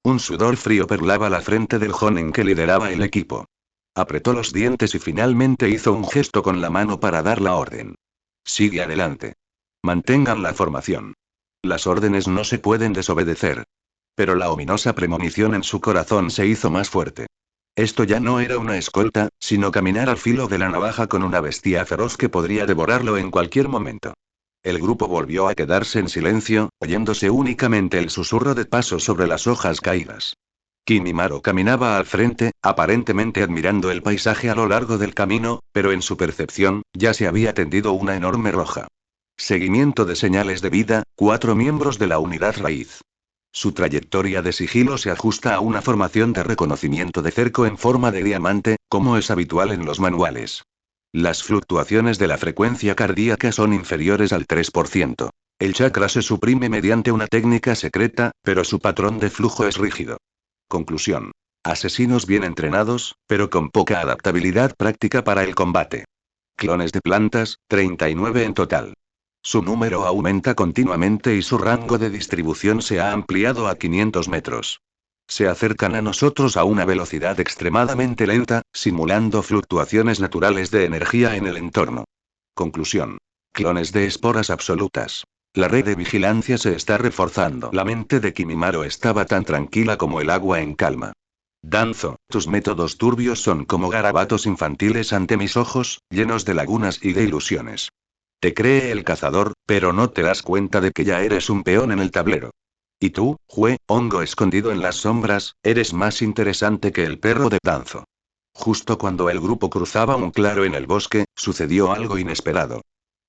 Un sudor frío perlaba la frente del joven que lideraba el equipo. Apretó los dientes y finalmente hizo un gesto con la mano para dar la orden. Sigue adelante. Mantengan la formación. Las órdenes no se pueden desobedecer. Pero la ominosa premonición en su corazón se hizo más fuerte. Esto ya no era una escolta, sino caminar al filo de la navaja con una bestia feroz que podría devorarlo en cualquier momento. El grupo volvió a quedarse en silencio, oyéndose únicamente el susurro de pasos sobre las hojas caídas. Kimimaro caminaba al frente, aparentemente admirando el paisaje a lo largo del camino, pero en su percepción, ya se había tendido una enorme roja. Seguimiento de señales de vida, 4 miembros de la unidad raíz. Su trayectoria de sigilo se ajusta a una formación de reconocimiento de cerco en forma de diamante, como es habitual en los manuales. Las fluctuaciones de la frecuencia cardíaca son inferiores al 3%. El chakra se suprime mediante una técnica secreta, pero su patrón de flujo es rígido. Conclusión. Asesinos bien entrenados, pero con poca adaptabilidad práctica para el combate. Clones de plantas, 39 en total. Su número aumenta continuamente y su rango de distribución se ha ampliado a 500 metros. Se acercan a nosotros a una velocidad extremadamente lenta, simulando fluctuaciones naturales de energía en el entorno. Conclusión. Clones de esporas absolutas. La red de vigilancia se está reforzando. La mente de Kimimaro estaba tan tranquila como el agua en calma. Danzo, tus métodos turbios son como garabatos infantiles ante mis ojos, llenos de lagunas y de ilusiones. Te cree el cazador, pero no te das cuenta de que ya eres un peón en el tablero. Y tú, hongo escondido en las sombras, eres más interesante que el perro de Danzo. Justo cuando el grupo cruzaba un claro en el bosque, sucedió algo inesperado.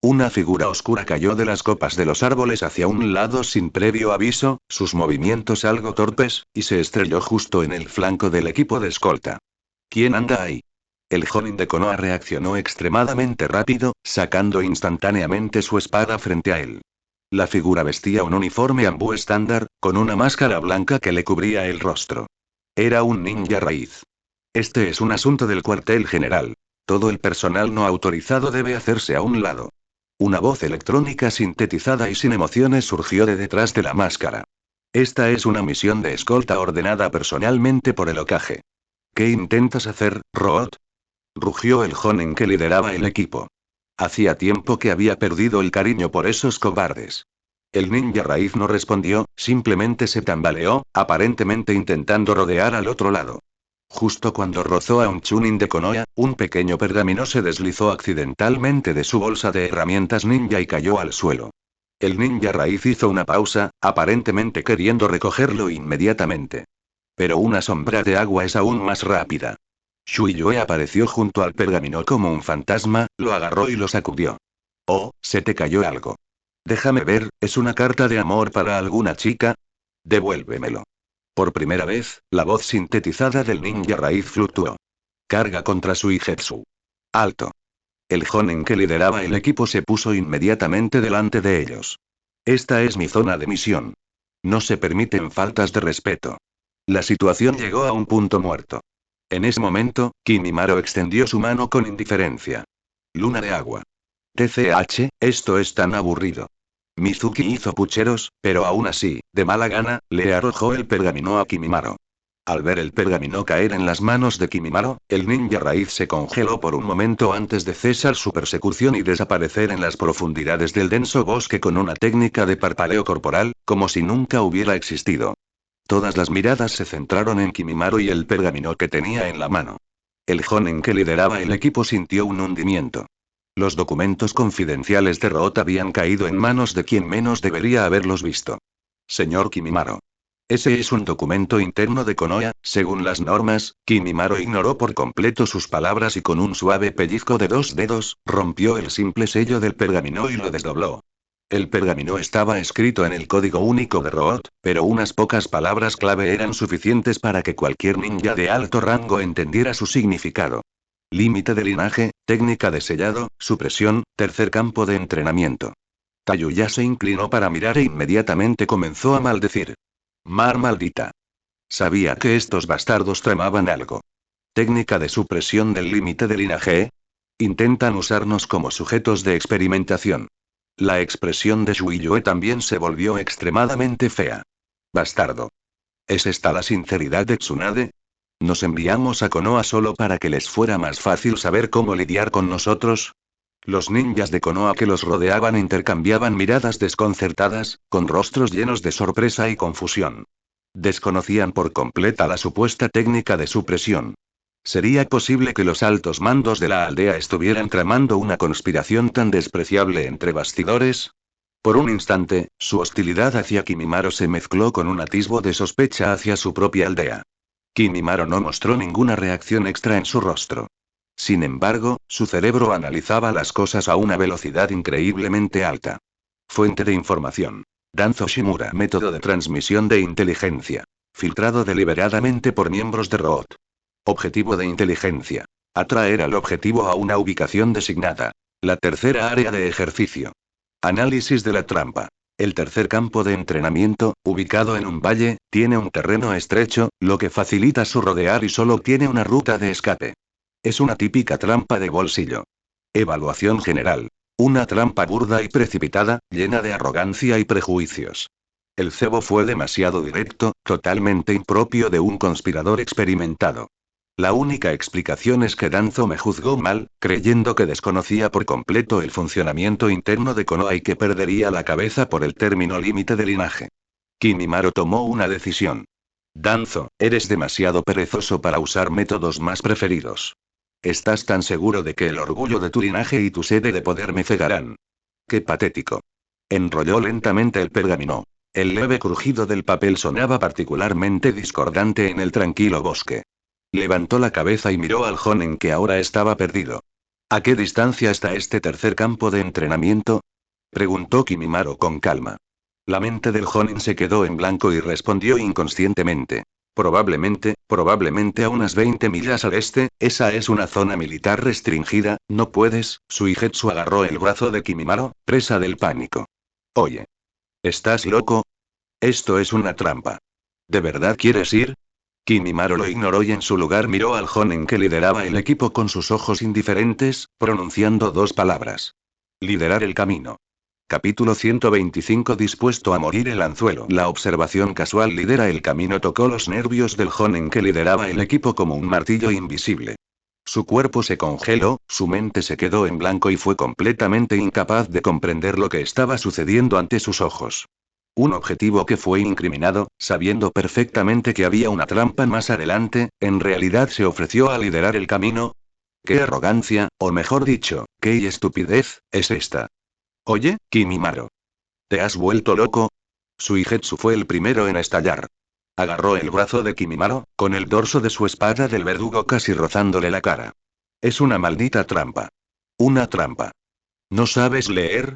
Una figura oscura cayó de las copas de los árboles hacia un lado sin previo aviso, sus movimientos algo torpes, y se estrelló justo en el flanco del equipo de escolta. ¿Quién anda ahí? El joven de Konoha reaccionó extremadamente rápido, sacando instantáneamente su espada frente a él. La figura vestía un uniforme ambú estándar, con una máscara blanca que le cubría el rostro. Era un ninja raíz. Este es un asunto del cuartel general. Todo el personal no autorizado debe hacerse a un lado. Una voz electrónica sintetizada y sin emociones surgió de detrás de la máscara. Esta es una misión de escolta ordenada personalmente por el Hokage. ¿Qué intentas hacer, Root? Rugió el joven que lideraba el equipo. Hacía tiempo que había perdido el cariño por esos cobardes. El ninja raíz no respondió, simplemente se tambaleó, aparentemente intentando rodear al otro lado. Justo cuando rozó a un chunin de Konoha, un pequeño pergamino se deslizó accidentalmente de su bolsa de herramientas ninja y cayó al suelo. El ninja raíz hizo una pausa, aparentemente queriendo recogerlo inmediatamente. Pero una sombra de agua es aún más rápida. Shuiyue apareció junto al pergamino como un fantasma, lo agarró y lo sacudió. Oh, se te cayó algo. Déjame ver, ¿es una carta de amor para alguna chica? Devuélvemelo. Por primera vez, la voz sintetizada del ninja raíz fluctuó. Carga contra Suigetsu. Alto. El joven que lideraba el equipo se puso inmediatamente delante de ellos. Esta es mi zona de misión. No se permiten faltas de respeto. La situación llegó a un punto muerto. En ese momento, Kimimaro extendió su mano con indiferencia. Luna de agua. TCH, esto es tan aburrido. Mizuki hizo pucheros, pero aún así, de mala gana, le arrojó el pergamino a Kimimaro. Al ver el pergamino caer en las manos de Kimimaro, el ninja raíz se congeló por un momento antes de cesar su persecución y desaparecer en las profundidades del denso bosque con una técnica de parpadeo corporal, como si nunca hubiera existido. Todas las miradas se centraron en Kimimaro y el pergamino que tenía en la mano. El joven que lideraba el equipo sintió un hundimiento. Los documentos confidenciales de Root habían caído en manos de quien menos debería haberlos visto. Señor Kimimaro. Ese es un documento interno de Konoha, según las normas. Kimimaro ignoró por completo sus palabras y con un suave pellizco de 2 dedos, rompió el simple sello del pergamino y lo desdobló. El pergamino estaba escrito en el código único de Root, pero unas pocas palabras clave eran suficientes para que cualquier ninja de alto rango entendiera su significado. Límite de linaje, técnica de sellado, supresión, tercer campo de entrenamiento. Tayuya se inclinó para mirar e inmediatamente comenzó a maldecir. Mar maldita. Sabía que estos bastardos tramaban algo. Técnica de supresión del límite de linaje. Intentan usarnos como sujetos de experimentación. La expresión de Shuiyue también se volvió extremadamente fea. Bastardo. ¿Es esta la sinceridad de Tsunade? ¿Nos enviamos a Konoha solo para que les fuera más fácil saber cómo lidiar con nosotros? Los ninjas de Konoha que los rodeaban intercambiaban miradas desconcertadas, con rostros llenos de sorpresa y confusión. Desconocían por completa la supuesta técnica de supresión. ¿Sería posible que los altos mandos de la aldea estuvieran tramando una conspiración tan despreciable entre bastidores? Por un instante, su hostilidad hacia Kimimaro se mezcló con un atisbo de sospecha hacia su propia aldea. Kimimaro no mostró ninguna reacción extra en su rostro. Sin embargo, su cerebro analizaba las cosas a una velocidad increíblemente alta. Fuente de información. Danzo Shimura. Método de transmisión de inteligencia. Filtrado deliberadamente por miembros de ROT. Objetivo de inteligencia. Atraer al objetivo a una ubicación designada. La tercera área de ejercicio. Análisis de la trampa. El tercer campo de entrenamiento, ubicado en un valle, tiene un terreno estrecho, lo que facilita su rodear y solo tiene una ruta de escape. Es una típica trampa de bolsillo. Evaluación general. Una trampa burda y precipitada, llena de arrogancia y prejuicios. El cebo fue demasiado directo, totalmente impropio de un conspirador experimentado. La única explicación es que Danzo me juzgó mal, creyendo que desconocía por completo el funcionamiento interno de Konoha y que perdería la cabeza por el término límite de linaje. Kimimaro tomó una decisión. Danzo, eres demasiado perezoso para usar métodos más preferidos. ¿Estás tan seguro de que el orgullo de tu linaje y tu sede de poder me cegarán? ¡Qué patético! Enrolló lentamente el pergamino. El leve crujido del papel sonaba particularmente discordante en el tranquilo bosque. Levantó la cabeza y miró al joven que ahora estaba perdido. ¿A qué distancia está este tercer campo de entrenamiento? Preguntó Kimimaro con calma. La mente del joven se quedó en blanco y respondió inconscientemente. Probablemente a unas 20 millas al este, esa es una zona militar restringida, no puedes. Suigetsu agarró el brazo de Kimimaro, presa del pánico. Oye. ¿Estás loco? Esto es una trampa. ¿De verdad quieres ir? Kimimaro lo ignoró y en su lugar miró al joven que lideraba el equipo con sus ojos indiferentes, pronunciando dos palabras. Liderar el camino. Capítulo 125. Dispuesto a morir el anzuelo. La observación casual lidera el camino tocó los nervios del joven que lideraba el equipo como un martillo invisible. Su cuerpo se congeló, su mente se quedó en blanco y fue completamente incapaz de comprender lo que estaba sucediendo ante sus ojos. Un objetivo que fue incriminado, sabiendo perfectamente que había una trampa más adelante, en realidad se ofreció a liderar el camino. ¡Qué arrogancia, o mejor dicho, qué estupidez, es esta! Oye, Kimimaro. ¿Te has vuelto loco? Suigetsu fue el primero en estallar. Agarró el brazo de Kimimaro, con el dorso de su espada del verdugo casi rozándole la cara. Es una maldita trampa. Una trampa. ¿No sabes leer?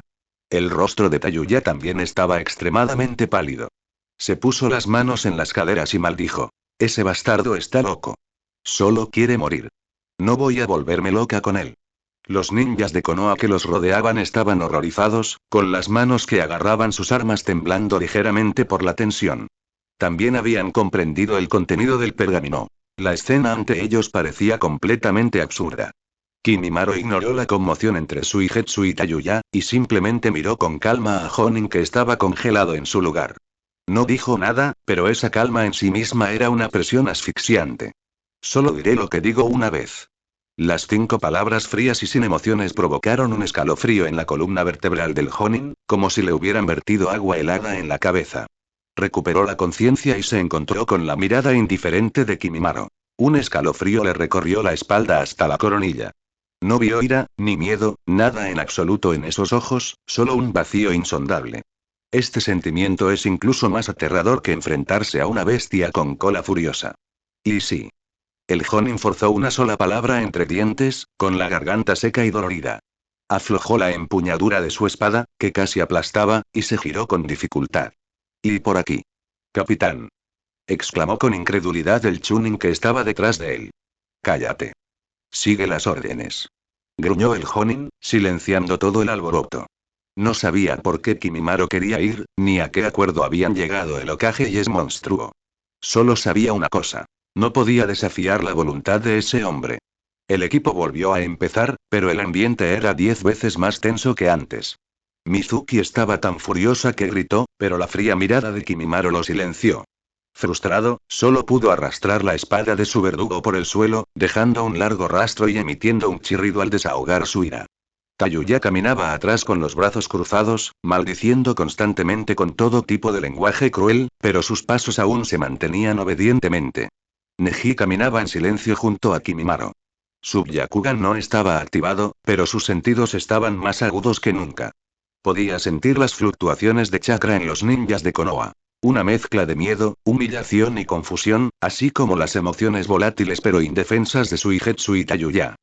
El rostro de Tayuya también estaba extremadamente pálido. Se puso las manos en las caderas y maldijo. Ese bastardo está loco. Solo quiere morir. No voy a volverme loca con él. Los ninjas de Konoha que los rodeaban estaban horrorizados, con las manos que agarraban sus armas temblando ligeramente por la tensión. También habían comprendido el contenido del pergamino. La escena ante ellos parecía completamente absurda. Kimimaro ignoró la conmoción entre Suigetsu y Tayuya, y simplemente miró con calma a Jonin que estaba congelado en su lugar. No dijo nada, pero esa calma en sí misma era una presión asfixiante. Solo diré lo que digo una vez. Las 5 palabras frías y sin emociones provocaron un escalofrío en la columna vertebral del Jonin, como si le hubieran vertido agua helada en la cabeza. Recuperó la conciencia y se encontró con la mirada indiferente de Kimimaro. Un escalofrío le recorrió la espalda hasta la coronilla. No vio ira, ni miedo, nada en absoluto en esos ojos, solo un vacío insondable. Este sentimiento es incluso más aterrador que enfrentarse a una bestia con cola furiosa. Y sí. El jonin forzó una sola palabra entre dientes, con la garganta seca y dolorida. Aflojó la empuñadura de su espada, que casi aplastaba, y se giró con dificultad. Y por aquí. Capitán. Exclamó con incredulidad el chunin que estaba detrás de él. Cállate. Sigue las órdenes. Gruñó el jonin, silenciando todo el alboroto. No sabía por qué Kimimaro quería ir, ni a qué acuerdo habían llegado el Hokage y es monstruo. Solo sabía una cosa. No podía desafiar la voluntad de ese hombre. El equipo volvió a empezar, pero el ambiente era 10 veces más tenso que antes. Mizuki estaba tan furiosa que gritó, pero la fría mirada de Kimimaro lo silenció. Frustrado, solo pudo arrastrar la espada de su verdugo por el suelo, dejando un largo rastro y emitiendo un chirrido al desahogar su ira. Tayuya caminaba atrás con los brazos cruzados, maldiciendo constantemente con todo tipo de lenguaje cruel, pero sus pasos aún se mantenían obedientemente. Neji caminaba en silencio junto a Kimimaro. Su Byakugan no estaba activado, pero sus sentidos estaban más agudos que nunca. Podía sentir las fluctuaciones de chakra en los ninjas de Konoha. Una mezcla de miedo, humillación y confusión, así como las emociones volátiles pero indefensas de Suigetsu y Tayuya.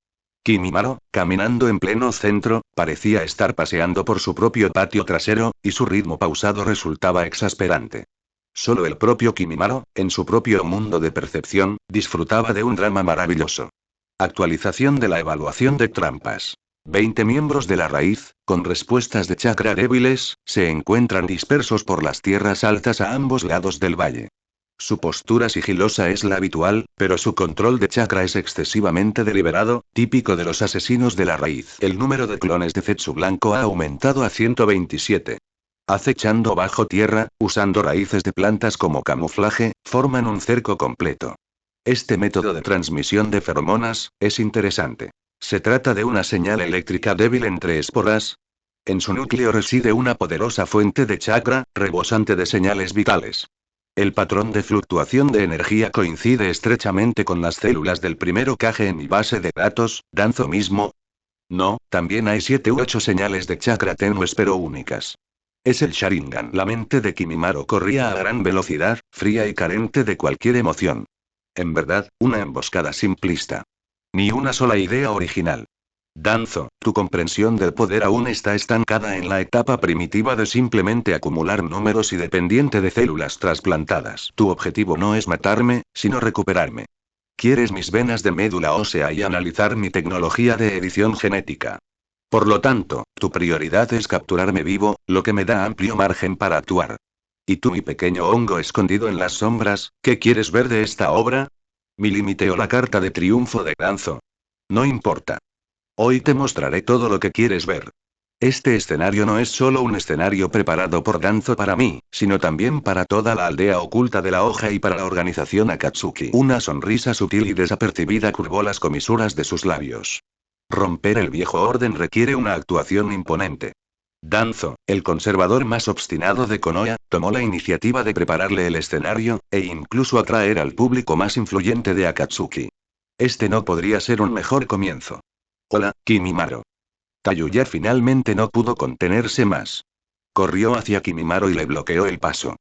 Kimimaro, caminando en pleno centro, parecía estar paseando por su propio patio trasero, y su ritmo pausado resultaba exasperante. Solo el propio Kimimaro, en su propio mundo de percepción, disfrutaba de un drama maravilloso. Actualización de la evaluación de trampas. 20 miembros de la raíz, con respuestas de chakra débiles, se encuentran dispersos por las tierras altas a ambos lados del valle. Su postura sigilosa es la habitual, pero su control de chakra es excesivamente deliberado, típico de los asesinos de la raíz. El número de clones de Zetsu Blanco ha aumentado a 127. Acechando bajo tierra, usando raíces de plantas como camuflaje, forman un cerco completo. Este método de transmisión de feromonas es interesante. Se trata de una señal eléctrica débil entre esporas. En su núcleo reside una poderosa fuente de chakra, rebosante de señales vitales. El patrón de fluctuación de energía coincide estrechamente con las células del primero Kage en mi base de datos, Danzo mismo. No, también hay 7 u 8 señales de chakra tenues pero únicas. Es el Sharingan. La mente de Kimimaro corría a gran velocidad, fría y carente de cualquier emoción. En verdad, una emboscada simplista. Ni una sola idea original. Danzo, tu comprensión del poder aún está estancada en la etapa primitiva de simplemente acumular números y dependiente de células trasplantadas. Tu objetivo no es matarme, sino recuperarme. Quieres mis venas de médula ósea y analizar mi tecnología de edición genética. Por lo tanto, tu prioridad es capturarme vivo, lo que me da amplio margen para actuar. ¿Y tú, mi pequeño hongo escondido en las sombras, qué quieres ver de esta obra? Mi límite o la carta de triunfo de Danzo. No importa. Hoy te mostraré todo lo que quieres ver. Este escenario no es solo un escenario preparado por Danzo para mí, sino también para toda la aldea oculta de la hoja y para la organización Akatsuki. Una sonrisa sutil y desapercibida curvó las comisuras de sus labios. Romper el viejo orden requiere una actuación imponente. Danzo, el conservador más obstinado de Konoha, tomó la iniciativa de prepararle el escenario, e incluso atraer al público más influyente de Akatsuki. Este no podría ser un mejor comienzo. Hola, Kimimaro. Tayuya finalmente no pudo contenerse más. Corrió hacia Kimimaro y le bloqueó el paso.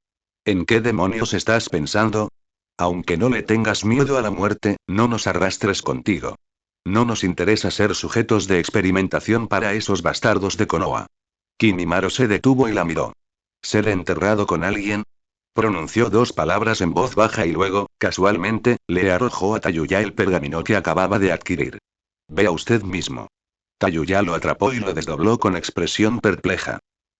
¿En qué demonios estás pensando? Aunque no le tengas miedo a la muerte, no nos arrastres contigo. No nos interesa ser sujetos de experimentación para esos bastardos de Konoha. Kimimaro se detuvo y la miró. ¿Ser enterrado con alguien? Pronunció 2 palabras en voz baja y luego, casualmente, le arrojó a Tayuya el pergamino que acababa de adquirir. Vea usted mismo. Tayuya lo atrapó y lo desdobló con expresión perpleja.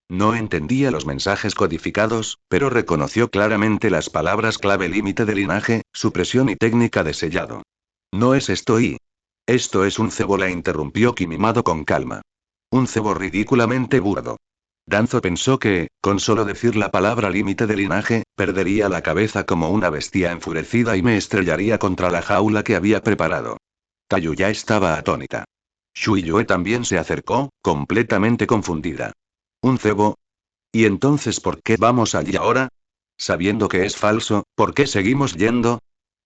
No entendía los mensajes codificados, pero reconoció claramente las palabras clave: límite de linaje, supresión y técnica de sellado. No es esto y... Esto es un cebo, la interrumpió Kimimaro con calma. Un cebo ridículamente burdo. Danzo pensó que, con solo decir la palabra límite de linaje, perdería la cabeza como una bestia enfurecida y me estrellaría contra la jaula que había preparado. Tayuya estaba atónita. Shuiyue también se acercó, completamente confundida. ¿Un cebo? ¿Y entonces por qué vamos allí ahora? Sabiendo que es falso, ¿por qué seguimos yendo?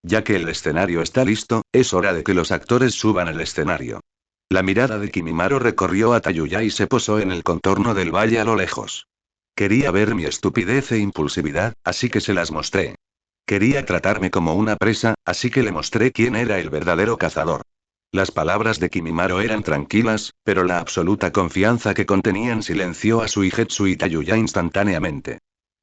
Ya que el escenario está listo, es hora de que los actores suban al escenario. La mirada de Kimimaro recorrió a Tayuya y se posó en el contorno del valle a lo lejos. Quería ver mi estupidez e impulsividad, así que se las mostré. Quería tratarme como una presa, así que le mostré quién era el verdadero cazador. Las palabras de Kimimaro eran tranquilas, pero la absoluta confianza que contenían silenció a Suigetsu y Tayuya instantáneamente.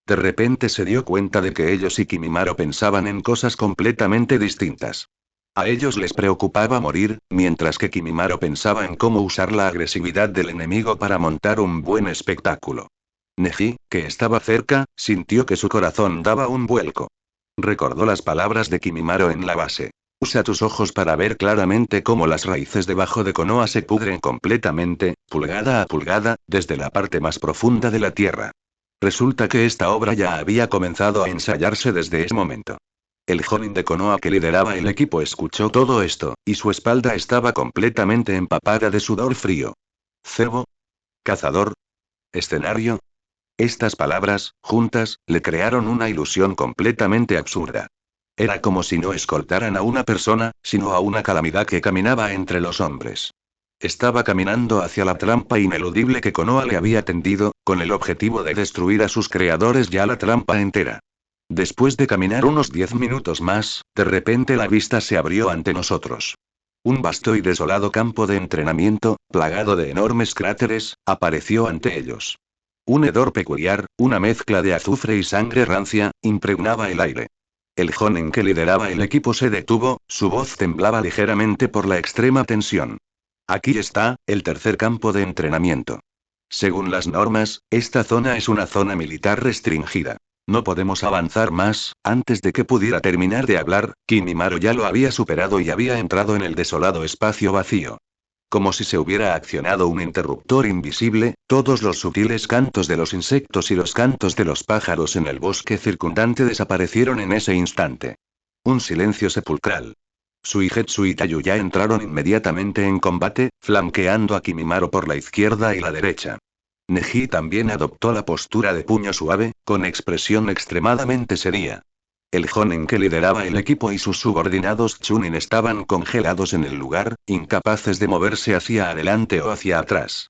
De repente se dio cuenta de que ellos y Kimimaro pensaban en cosas completamente distintas. A ellos les preocupaba morir, mientras que Kimimaro pensaba en cómo usar la agresividad del enemigo para montar un buen espectáculo. Neji, que estaba cerca, sintió que su corazón daba un vuelco. Recordó las palabras de Kimimaro en la base. Usa tus ojos para ver claramente cómo las raíces debajo de Konoha se pudren completamente, pulgada a pulgada, desde la parte más profunda de la tierra. Resulta que esta obra ya había comenzado a ensayarse desde ese momento. El Jonin de Konoha que lideraba el equipo escuchó todo esto, y su espalda estaba completamente empapada de sudor frío. Cebo. Cazador. Escenario. Estas palabras, juntas, le crearon una ilusión completamente absurda. Era como si no escoltaran a una persona, sino a una calamidad que caminaba entre los hombres. Estaba caminando hacia la trampa ineludible que Konoha le había tendido, con el objetivo de destruir a sus creadores y a la trampa entera. Después de caminar unos 10 minutos más, de repente la vista se abrió ante nosotros. Un vasto y desolado campo de entrenamiento, plagado de enormes cráteres, apareció ante ellos. Un hedor peculiar, una mezcla de azufre y sangre rancia, impregnaba el aire. El joven que lideraba el equipo se detuvo, su voz temblaba ligeramente por la extrema tensión. Aquí está, el tercer campo de entrenamiento. Según las normas, esta zona es una zona militar restringida. No podemos avanzar más. Antes de que pudiera terminar de hablar, Kimimaro ya lo había superado y había entrado en el desolado espacio vacío. Como si se hubiera accionado un interruptor invisible, todos los sutiles cantos de los insectos y los cantos de los pájaros en el bosque circundante desaparecieron en ese instante. Un silencio sepulcral. Suigetsu y Tayuya entraron inmediatamente en combate, flanqueando a Kimimaro por la izquierda y la derecha. Neji también adoptó la postura de puño suave, con expresión extremadamente seria. El joven que lideraba el equipo y sus subordinados Chunin estaban congelados en el lugar, incapaces de moverse hacia adelante o hacia atrás.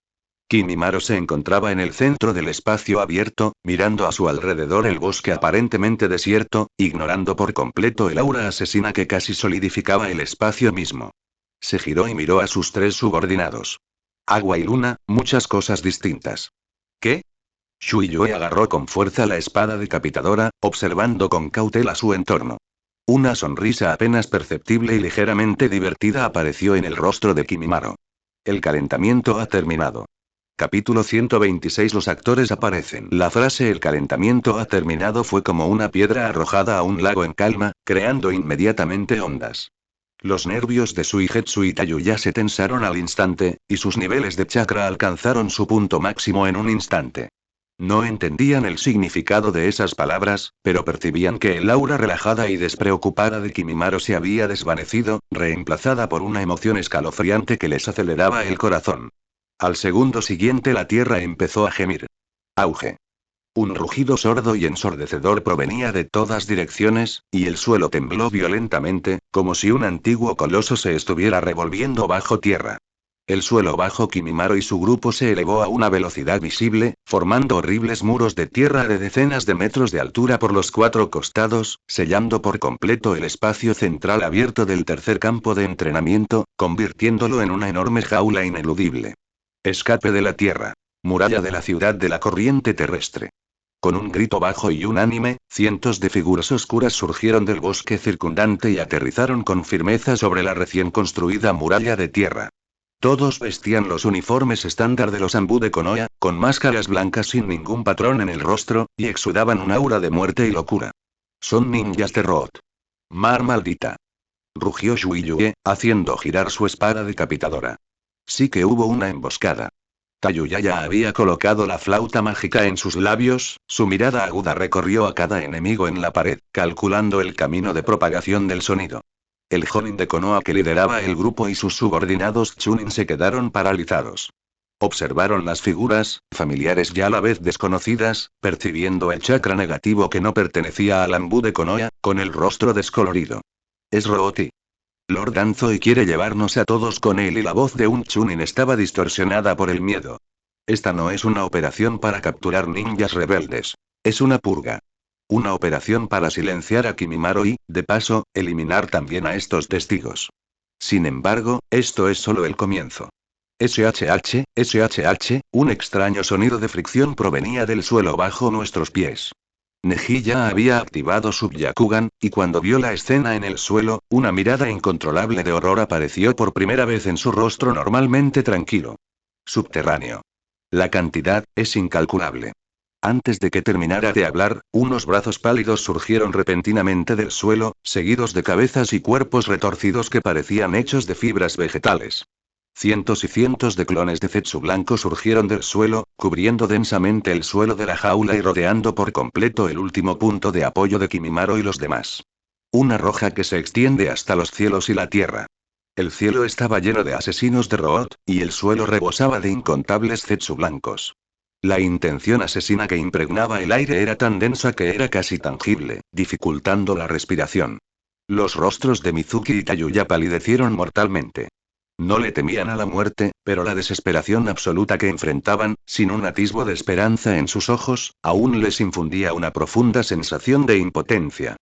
Kimimaro se encontraba en el centro del espacio abierto, mirando a su alrededor el bosque aparentemente desierto, ignorando por completo el aura asesina que casi solidificaba el espacio mismo. Se giró y miró a sus tres subordinados. Agua y luna, muchas cosas distintas. ¿Qué? Shuiyue agarró con fuerza la espada decapitadora, observando con cautela su entorno. Una sonrisa apenas perceptible y ligeramente divertida apareció en el rostro de Kimimaro. El calentamiento ha terminado. Capítulo 126. Los actores aparecen. La frase "el calentamiento ha terminado" fue como una piedra arrojada a un lago en calma, creando inmediatamente ondas. Los nervios de Suigetsu y Tayuya se tensaron al instante, y sus niveles de chakra alcanzaron su punto máximo en un instante. No entendían el significado de esas palabras, pero percibían que el aura relajada y despreocupada de Kimimaro se había desvanecido, reemplazada por una emoción escalofriante que les aceleraba el corazón. Al segundo siguiente la tierra empezó a gemir. Auge. Un rugido sordo y ensordecedor provenía de todas direcciones, y el suelo tembló violentamente, como si un antiguo coloso se estuviera revolviendo bajo tierra. El suelo bajo Kimimaro y su grupo se elevó a una velocidad visible, formando horribles muros de tierra de decenas de metros de altura por los cuatro costados, sellando por completo el espacio central abierto del tercer campo de entrenamiento, convirtiéndolo en una enorme jaula ineludible. Escape de la tierra. Muralla de la ciudad de la corriente terrestre. Con un grito bajo y unánime, cientos de figuras oscuras surgieron del bosque circundante y aterrizaron con firmeza sobre la recién construida muralla de tierra. Todos vestían los uniformes estándar de los Anbu de Konoha, con máscaras blancas sin ningún patrón en el rostro, y exudaban un aura de muerte y locura. Son ninjas de Root. Mar maldita. Rugió Shuiyue, haciendo girar su espada decapitadora. Sí que hubo una emboscada. Tayuya ya había colocado la flauta mágica en sus labios, su mirada aguda recorrió a cada enemigo en la pared, calculando el camino de propagación del sonido. El jonin de Konoha que lideraba el grupo y sus subordinados Chunin se quedaron paralizados. Observaron las figuras, familiares y a la vez desconocidas, percibiendo el chakra negativo que no pertenecía al Anbu de Konoha, con el rostro descolorido. Es Rooti. Lord Danzo y quiere llevarnos a todos con él, y la voz de un Chunin estaba distorsionada por el miedo. Esta no es una operación para capturar ninjas rebeldes. Es una purga. Una operación para silenciar a Kimimaro y, de paso, eliminar también a estos testigos. Sin embargo, esto es solo el comienzo. SHH, SHH, un extraño sonido de fricción provenía del suelo bajo nuestros pies. Neji ya había activado su Byakugan, y cuando vio la escena en el suelo, una mirada incontrolable de horror apareció por primera vez en su rostro normalmente tranquilo. Subterráneo. La cantidad es incalculable. Antes de que terminara de hablar, unos brazos pálidos surgieron repentinamente del suelo, seguidos de cabezas y cuerpos retorcidos que parecían hechos de fibras vegetales. Cientos y cientos de clones de Zetsu blanco surgieron del suelo, cubriendo densamente el suelo de la jaula y rodeando por completo el último punto de apoyo de Kimimaro y los demás. Una roja que se extiende hasta los cielos y la tierra. El cielo estaba lleno de asesinos de Root, y el suelo rebosaba de incontables Zetsu blancos. La intención asesina que impregnaba el aire era tan densa que era casi tangible, dificultando la respiración. Los rostros de Mizuki y Tayuya palidecieron mortalmente. No le temían a la muerte, pero la desesperación absoluta que enfrentaban, sin un atisbo de esperanza en sus ojos, aún les infundía una profunda sensación de impotencia.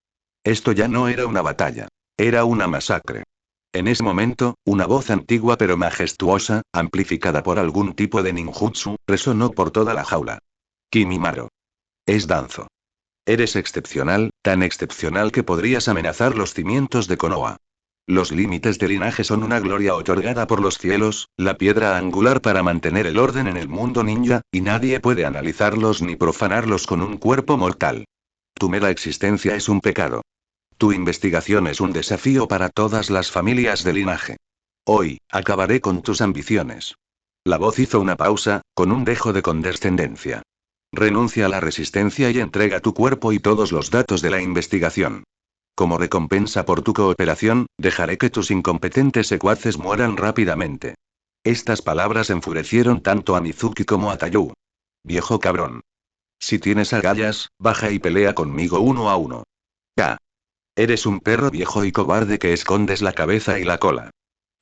Esto ya no era una batalla. Era una masacre. En ese momento, una voz antigua pero majestuosa, amplificada por algún tipo de ninjutsu, resonó por toda la jaula. Kimimaro. Es Danzo. Eres excepcional, tan excepcional que podrías amenazar los cimientos de Konoha. Los límites de linaje son una gloria otorgada por los cielos, la piedra angular para mantener el orden en el mundo ninja, y nadie puede analizarlos ni profanarlos con un cuerpo mortal. Tu mera existencia es un pecado. Tu investigación es un desafío para todas las familias de linaje. Hoy, acabaré con tus ambiciones. La voz hizo una pausa, con un dejo de condescendencia. Renuncia a la resistencia y entrega tu cuerpo y todos los datos de la investigación. Como recompensa por tu cooperación, dejaré que tus incompetentes secuaces mueran rápidamente. Estas palabras enfurecieron tanto a Mizuki como a Tayu. Viejo cabrón. Si tienes agallas, baja y pelea conmigo uno a uno. Ya. Eres un perro viejo y cobarde que escondes la cabeza y la cola.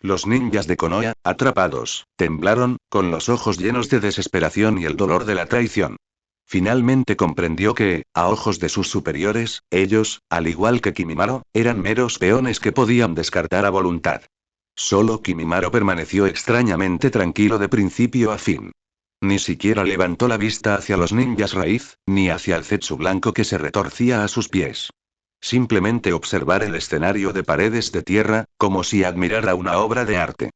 Los ninjas de Konoha, atrapados, temblaron, con los ojos llenos de desesperación y el dolor de la traición. Finalmente comprendió que, a ojos de sus superiores, ellos, al igual que Kimimaro, eran meros peones que podían descartar a voluntad. Solo Kimimaro permaneció extrañamente tranquilo de principio a fin. Ni siquiera levantó la vista hacia los ninjas raíz, ni hacia el Zetsu blanco que se retorcía a sus pies. Simplemente observar el escenario de paredes de tierra, como si admirara una obra de arte.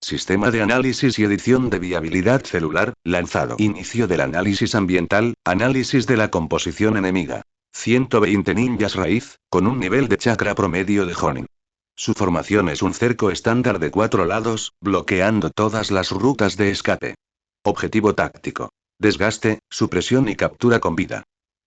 Sistema de análisis y edición de viabilidad celular, lanzado. Inicio del análisis ambiental, análisis de la composición enemiga. 120 ninjas raíz, con un nivel de chakra promedio de Jonin. Su formación es un cerco estándar de 4 lados, bloqueando todas las rutas de escape. Objetivo táctico. Desgaste, supresión y captura con vida.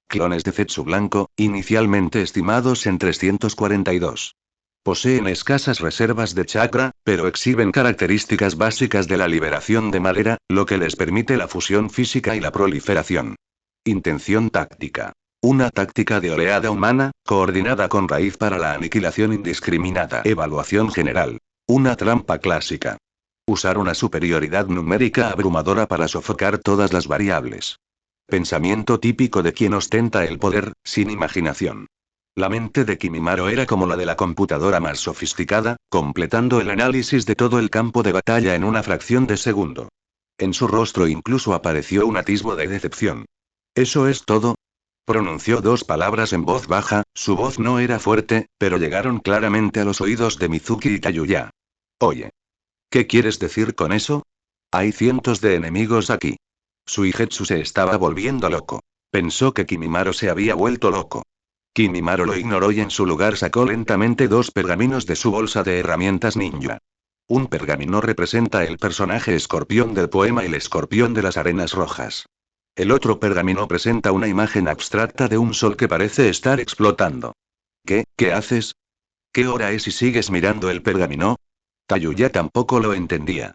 Clones de Zetsu blanco, inicialmente estimados en 342. Poseen escasas reservas de chakra, pero exhiben características básicas de la liberación de madera, lo que les permite la fusión física y la proliferación. Intención táctica. Una táctica de oleada humana, coordinada con raíz para la aniquilación indiscriminada. Evaluación general. Una trampa clásica. Usar una superioridad numérica abrumadora para sofocar todas las variables. Pensamiento típico de quien ostenta el poder, sin imaginación. La mente de Kimimaro era como la de la computadora más sofisticada, completando el análisis de todo el campo de batalla en una fracción de segundo. En su rostro incluso apareció un atisbo de decepción. ¿Eso es todo? Pronunció 2 palabras en voz baja, su voz no era fuerte, pero llegaron claramente a los oídos de Mizuki y Tayuya. Oye. ¿Qué quieres decir con eso? Hay cientos de enemigos aquí. Suigetsu se estaba volviendo loco. Pensó que Kimimaro se había vuelto loco. Kimimaro lo ignoró y en su lugar sacó lentamente 2 pergaminos de su bolsa de herramientas ninja. Un pergamino representa el personaje escorpión del poema El escorpión de las arenas rojas. El otro pergamino presenta una imagen abstracta de un sol que parece estar explotando. ¿Qué haces? ¿Qué hora es y sigues mirando el pergamino? Tayuya tampoco lo entendía.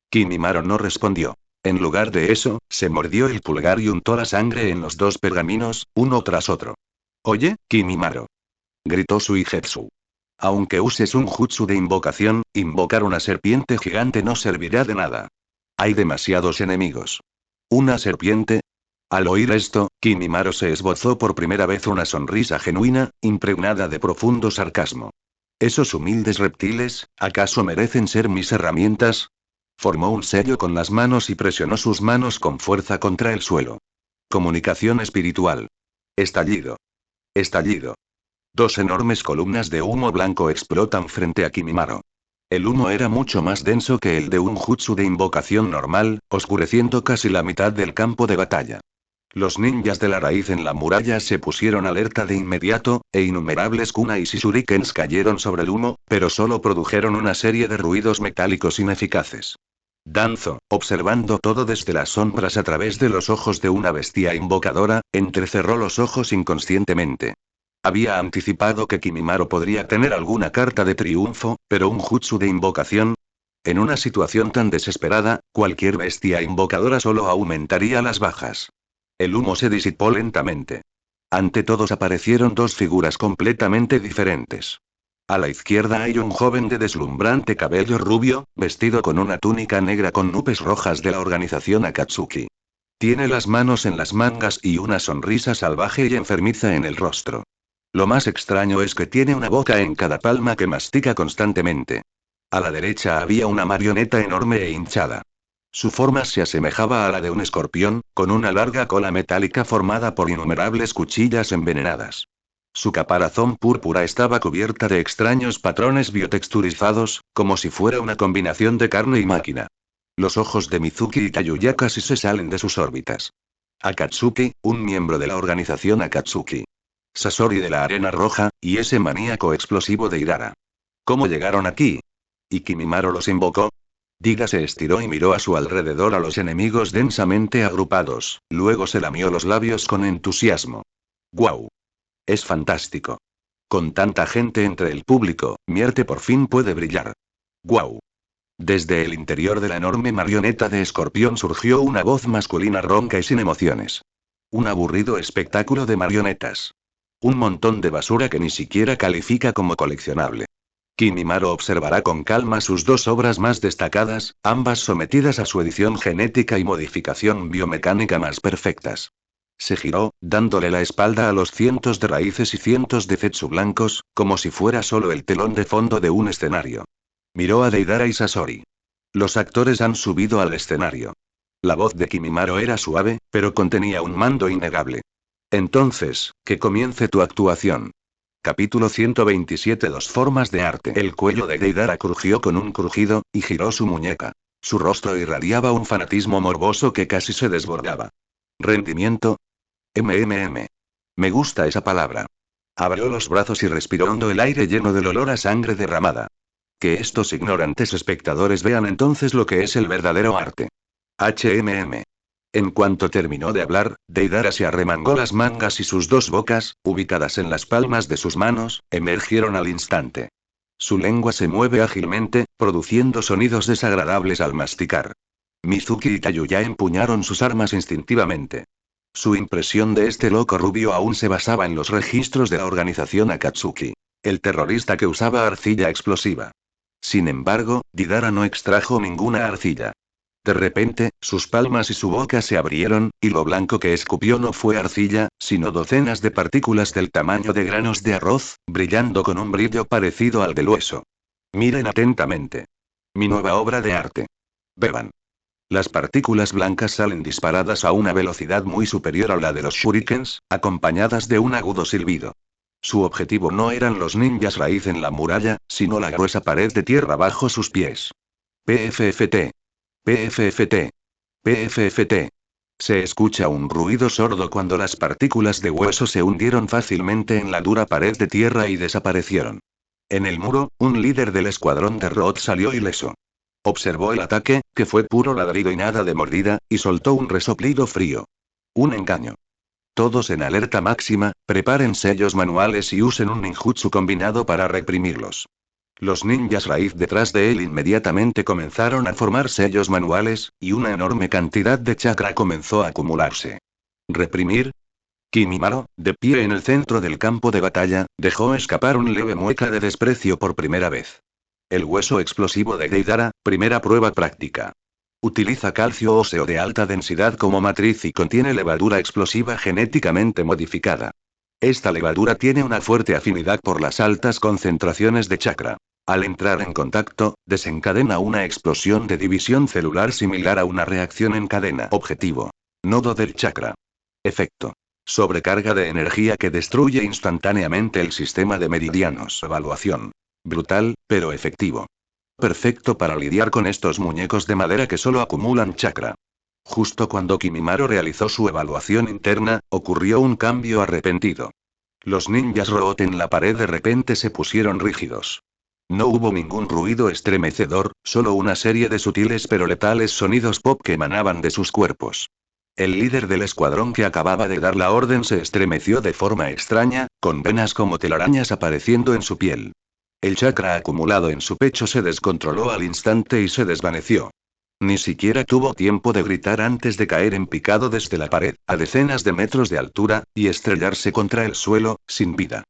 Kimimaro no respondió. En lugar de eso, se mordió el pulgar y untó la sangre en los 2 pergaminos, uno tras otro. Oye, Kimimaro. Gritó Suigetsu. Aunque uses un jutsu de invocación, invocar una serpiente gigante no servirá de nada. Hay demasiados enemigos. ¿Una serpiente? Al oír esto, Kimimaro se esbozó por primera vez una sonrisa genuina, impregnada de profundo sarcasmo. ¿Esos humildes reptiles, acaso merecen ser mis herramientas? Formó un sello con las manos y presionó sus manos con fuerza contra el suelo. Comunicación espiritual. Estallido. Estallido. 2 enormes columnas de humo blanco explotan frente a Kimimaro. El humo era mucho más denso que el de un jutsu de invocación normal, oscureciendo casi la mitad del campo de batalla. Los ninjas de la raíz en la muralla se pusieron alerta de inmediato, e innumerables kunais y shurikens cayeron sobre el humo, pero solo produjeron una serie de ruidos metálicos ineficaces. Danzo, observando todo desde las sombras a través de los ojos de una bestia invocadora, entrecerró los ojos inconscientemente. Había anticipado que Kimimaro podría tener alguna carta de triunfo, pero un jutsu de invocación. En una situación tan desesperada, cualquier bestia invocadora solo aumentaría las bajas. El humo se disipó lentamente. Ante todos aparecieron dos figuras completamente diferentes. A la izquierda hay un joven de deslumbrante cabello rubio, vestido con una túnica negra con nubes rojas de la organización Akatsuki. Tiene las manos en las mangas y una sonrisa salvaje y enfermiza en el rostro. Lo más extraño es que tiene una boca en cada palma que mastica constantemente. A la derecha había una marioneta enorme e hinchada. Su forma se asemejaba a la de un escorpión, con una larga cola metálica formada por innumerables cuchillas envenenadas. Su caparazón púrpura estaba cubierta de extraños patrones biotexturizados, como si fuera una combinación de carne y máquina. Los ojos de Mizuki y Kayuya casi se salen de sus órbitas. Akatsuki, un miembro de la organización Akatsuki. Sasori de la Arena Roja, y ese maníaco explosivo de Irara. ¿Cómo llegaron aquí? ¿Y Kimimaro los invocó? Diga se estiró y miró a su alrededor a los enemigos densamente agrupados, luego se lamió los labios con entusiasmo. ¡Guau! Es fantástico. Con tanta gente entre el público, mi arte por fin puede brillar. ¡Guau! Desde el interior de la enorme marioneta de escorpión surgió una voz masculina ronca y sin emociones. Un aburrido espectáculo de marionetas. Un montón de basura que ni siquiera califica como coleccionable. Kimimaro observará con calma sus dos obras más destacadas, ambas sometidas a su edición genética y modificación biomecánica más perfectas. Se giró, dándole la espalda a los cientos de raíces y cientos de zetsu blancos, como si fuera solo el telón de fondo de un escenario. Miró a Deidara y Sasori. Los actores han subido al escenario. La voz de Kimimaro era suave, pero contenía un mando innegable. Entonces, que comience tu actuación. Capítulo 127. Dos formas de arte. El cuello de Deidara crujió con un crujido, y giró su muñeca. Su rostro irradiaba un fanatismo morboso que casi se desbordaba. ¿Rendimiento? Me gusta esa palabra. Abrió los brazos y respiró hondo el aire lleno del olor a sangre derramada. Que estos ignorantes espectadores vean entonces lo que es el verdadero arte. En cuanto terminó de hablar, Deidara se arremangó las mangas y sus dos bocas, ubicadas en las palmas de sus manos, emergieron al instante. Su lengua se mueve ágilmente, produciendo sonidos desagradables al masticar. Mizuki y Kayuya empuñaron sus armas instintivamente. Su impresión de este loco rubio aún se basaba en los registros de la organización Akatsuki. El terrorista que usaba arcilla explosiva. Sin embargo, Deidara no extrajo ninguna arcilla. De repente, sus palmas y su boca se abrieron, y lo blanco que escupió no fue arcilla, sino docenas de partículas del tamaño de granos de arroz, brillando con un brillo parecido al del hueso. Miren atentamente. Mi nueva obra de arte. Beban. Las partículas blancas salen disparadas a una velocidad muy superior a la de los shurikens, acompañadas de un agudo silbido. Su objetivo no eran los ninjas raíz en la muralla, sino la gruesa pared de tierra bajo sus pies. PFFT. PFFT. PFFT. Se escucha un ruido sordo cuando las partículas de hueso se hundieron fácilmente en la dura pared de tierra y desaparecieron. En el muro, un líder del escuadrón de Roth salió ileso. Observó el ataque, que fue puro ladrido y nada de mordida, y soltó un resoplido frío. Un engaño. Todos en alerta máxima, preparen sellos manuales y usen un ninjutsu combinado para reprimirlos. Los ninjas raíz detrás de él inmediatamente comenzaron a formar sellos manuales, y una enorme cantidad de chakra comenzó a acumularse. ¿Reprimir? Kimimaro, de pie en el centro del campo de batalla, dejó escapar un leve mueca de desprecio por primera vez. El hueso explosivo de Deidara, primera prueba práctica. Utiliza calcio óseo de alta densidad como matriz y contiene levadura explosiva genéticamente modificada. Esta levadura tiene una fuerte afinidad por las altas concentraciones de chakra. Al entrar en contacto, desencadena una explosión de división celular similar a una reacción en cadena. Objetivo. Nodo del chakra. Efecto. Sobrecarga de energía que destruye instantáneamente el sistema de meridianos. Evaluación. Brutal, pero efectivo. Perfecto para lidiar con estos muñecos de madera que solo acumulan chakra. Justo cuando Kimimaro realizó su evaluación interna, ocurrió un cambio arrepentido. Los ninjas Root en la pared de repente se pusieron rígidos. No hubo ningún ruido estremecedor, solo una serie de sutiles pero letales sonidos pop que emanaban de sus cuerpos. El líder del escuadrón que acababa de dar la orden se estremeció de forma extraña, con venas como telarañas apareciendo en su piel. El chakra acumulado en su pecho se descontroló al instante y se desvaneció. Ni siquiera tuvo tiempo de gritar antes de caer en picado desde la pared, a decenas de metros de altura, y estrellarse contra el suelo, sin vida.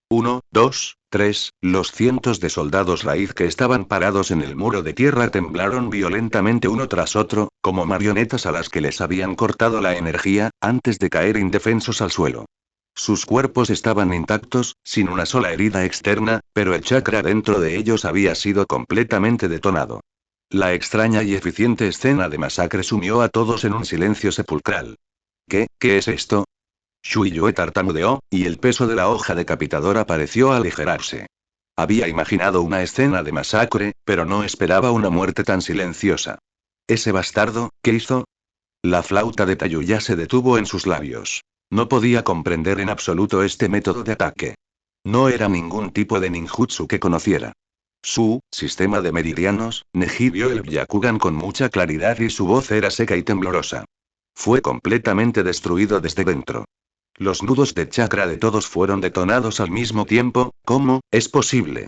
1, 2, 3, los cientos de soldados raíz que estaban parados en el muro de tierra temblaron violentamente uno tras otro, como marionetas a las que les habían cortado la energía, antes de caer indefensos al suelo. Sus cuerpos estaban intactos, sin una sola herida externa, pero el chakra dentro de ellos había sido completamente detonado. La extraña y eficiente escena de masacre sumió a todos en un silencio sepulcral. ¿Qué es esto? Shuiyue tartamudeó, y el peso de la hoja decapitadora pareció aligerarse. Había imaginado una escena de masacre, pero no esperaba una muerte tan silenciosa. ¿Ese bastardo, qué hizo? La flauta de Tayuya se detuvo en sus labios. No podía comprender en absoluto este método de ataque. No era ningún tipo de ninjutsu que conociera. Su sistema de meridianos, Neji vio el Byakugan con mucha claridad y su voz era seca y temblorosa. Fue completamente destruido desde dentro. Los nudos de chakra de todos fueron detonados al mismo tiempo. ¿Cómo es posible?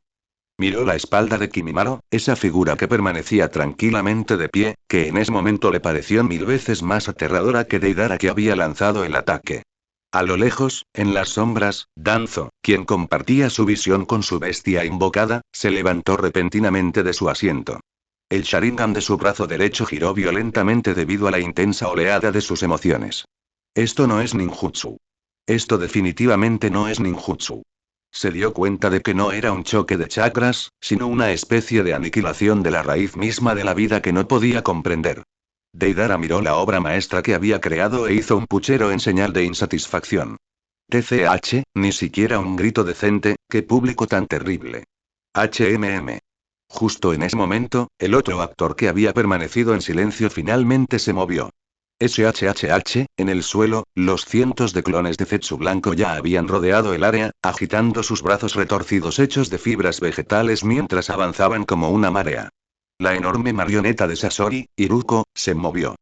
Miró la espalda de Kimimaro, esa figura que permanecía tranquilamente de pie, que en ese momento le pareció 1000 veces más aterradora que Deidara que había lanzado el ataque. A lo lejos, en las sombras, Danzo, quien compartía su visión con su bestia invocada, se levantó repentinamente de su asiento. El Sharingan de su brazo derecho giró violentamente debido a la intensa oleada de sus emociones. Esto no es ninjutsu. Esto definitivamente no es ninjutsu. Se dio cuenta de que no era un choque de chakras, sino una especie de aniquilación de la raíz misma de la vida que no podía comprender. Deidara miró la obra maestra que había creado e hizo un puchero en señal de insatisfacción. TCH, ni siquiera un grito decente, qué público tan terrible. HMM. Justo en ese momento, el otro actor que había permanecido en silencio finalmente se movió. SHHH, en el suelo, los cientos de clones de Zetsu blanco ya habían rodeado el área, agitando sus brazos retorcidos hechos de fibras vegetales mientras avanzaban como una marea. La enorme marioneta de Sasori, Iruko, se movió.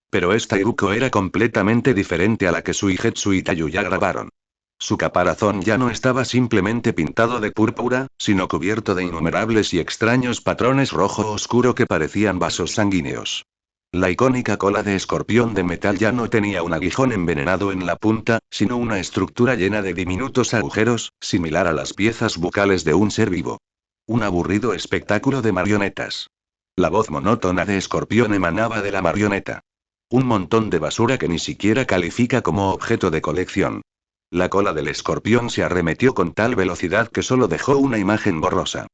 Pero esta Iruko era completamente diferente a la que Suigetsu y Tayuya grabaron. Su caparazón ya no estaba simplemente pintado de púrpura, sino cubierto de innumerables y extraños patrones rojo oscuro que parecían vasos sanguíneos. La icónica cola de escorpión de metal ya no tenía un aguijón envenenado en la punta, sino una estructura llena de diminutos agujeros, similar a las piezas bucales de un ser vivo. Un aburrido espectáculo de marionetas. La voz monótona de escorpión emanaba de la marioneta. Un montón de basura que ni siquiera califica como objeto de colección. La cola del escorpión se arremetió con tal velocidad que solo dejó una imagen borrosa.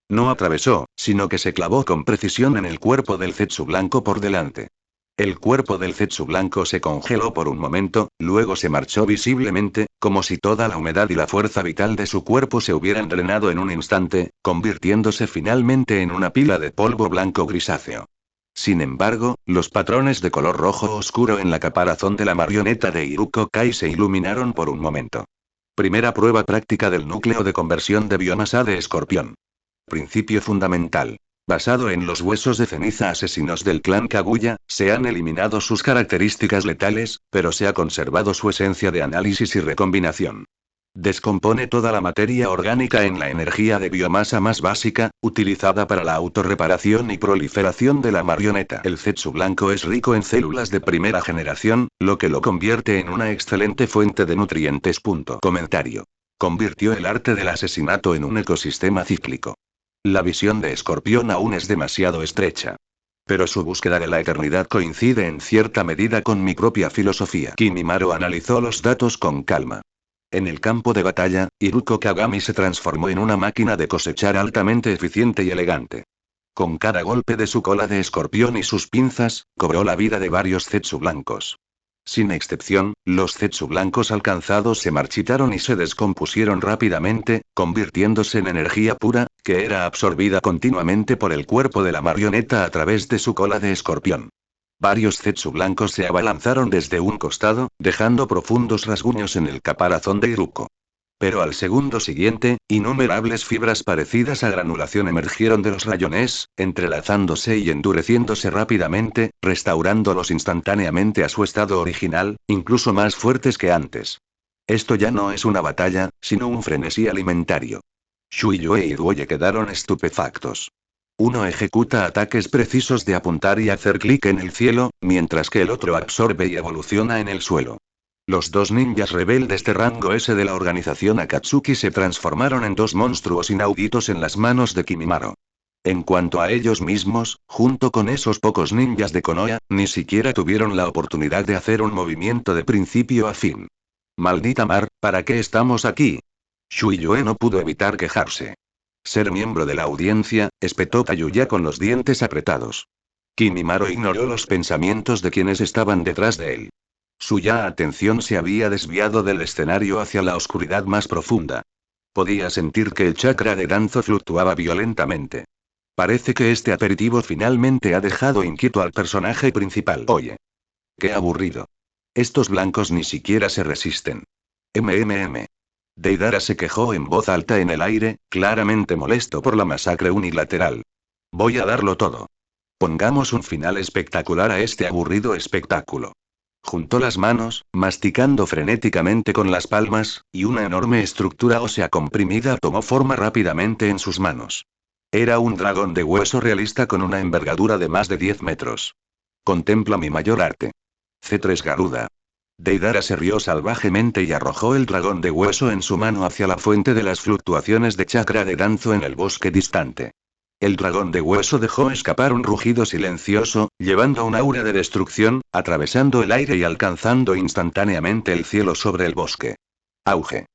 No atravesó, sino que se clavó con precisión en el cuerpo del Zetsu blanco por delante. El cuerpo del Zetsu blanco se congeló por un momento, luego se marchó visiblemente, como si toda la humedad y la fuerza vital de su cuerpo se hubieran drenado en un instante, convirtiéndose finalmente en una pila de polvo blanco grisáceo. Sin embargo, los patrones de color rojo oscuro en la caparazón de la marioneta de Iruko Kai se iluminaron por un momento. Primera prueba práctica del núcleo de conversión de biomasa de escorpión. Principio fundamental. Basado en los huesos de ceniza asesinos del clan Kaguya, se han eliminado sus características letales, pero se ha conservado su esencia de análisis y recombinación. Descompone toda la materia orgánica en la energía de biomasa más básica, utilizada para la autorreparación y proliferación de la marioneta. El Zetsu blanco es rico en células de primera generación, lo que lo convierte en una excelente fuente de nutrientes. Comentario. Convirtió el arte del asesinato en un ecosistema cíclico. La visión de Escorpión aún es demasiado estrecha. Pero su búsqueda de la eternidad coincide en cierta medida con mi propia filosofía. Kimimaro analizó los datos con calma. En el campo de batalla, Iruko Kagami se transformó en una máquina de cosechar altamente eficiente y elegante. Con cada golpe de su cola de escorpión y sus pinzas, cobró la vida de varios Zetsu blancos. Sin excepción, los Zetsu blancos alcanzados se marchitaron y se descompusieron rápidamente, convirtiéndose en energía pura, que era absorbida continuamente por el cuerpo de la marioneta a través de su cola de escorpión. Varios Zetsu blancos se abalanzaron desde un costado, dejando profundos rasguños en el caparazón de Iruko. Pero al segundo siguiente, innumerables fibras parecidas a granulación emergieron de los rayones, entrelazándose y endureciéndose rápidamente, restaurándolos instantáneamente a su estado original, incluso más fuertes que antes. Esto ya no es una batalla, sino un frenesí alimentario. Shuiyue y Duoye quedaron estupefactos. Uno ejecuta ataques precisos de apuntar y hacer clic en el cielo, mientras que el otro absorbe y evoluciona en el suelo. Los dos ninjas rebeldes de rango S de la organización Akatsuki se transformaron en dos monstruos inauditos en las manos de Kimimaro. En cuanto a ellos mismos, junto con esos pocos ninjas de Konoha, ni siquiera tuvieron la oportunidad de hacer un movimiento de principio a fin. Maldita mar, ¿para qué estamos aquí? Shuiyue no pudo evitar quejarse. Ser miembro de la audiencia, espetó Tayuya con los dientes apretados. Kimimaro ignoró los pensamientos de quienes estaban detrás de él. Su atención se había desviado del escenario hacia la oscuridad más profunda. Podía sentir que el chakra de Danzo fluctuaba violentamente. Parece que este aperitivo finalmente ha dejado inquieto al personaje principal. Oye. Qué aburrido. Estos blancos ni siquiera se resisten. Deidara se quejó en voz alta en el aire, claramente molesto por la masacre unilateral. Voy a darlo todo. Pongamos un final espectacular a este aburrido espectáculo. Juntó las manos, masticando frenéticamente con las palmas, y una enorme estructura ósea comprimida tomó forma rápidamente en sus manos. Era un dragón de hueso realista con una envergadura de más de 10 metros. Contempla mi mayor arte. C3 Garuda. Deidara se rió salvajemente y arrojó el dragón de hueso en su mano hacia la fuente de las fluctuaciones de chakra de Danzo en el bosque distante. El dragón de hueso dejó escapar un rugido silencioso, llevando un aura de destrucción, atravesando el aire y alcanzando instantáneamente el cielo sobre el bosque. Auge.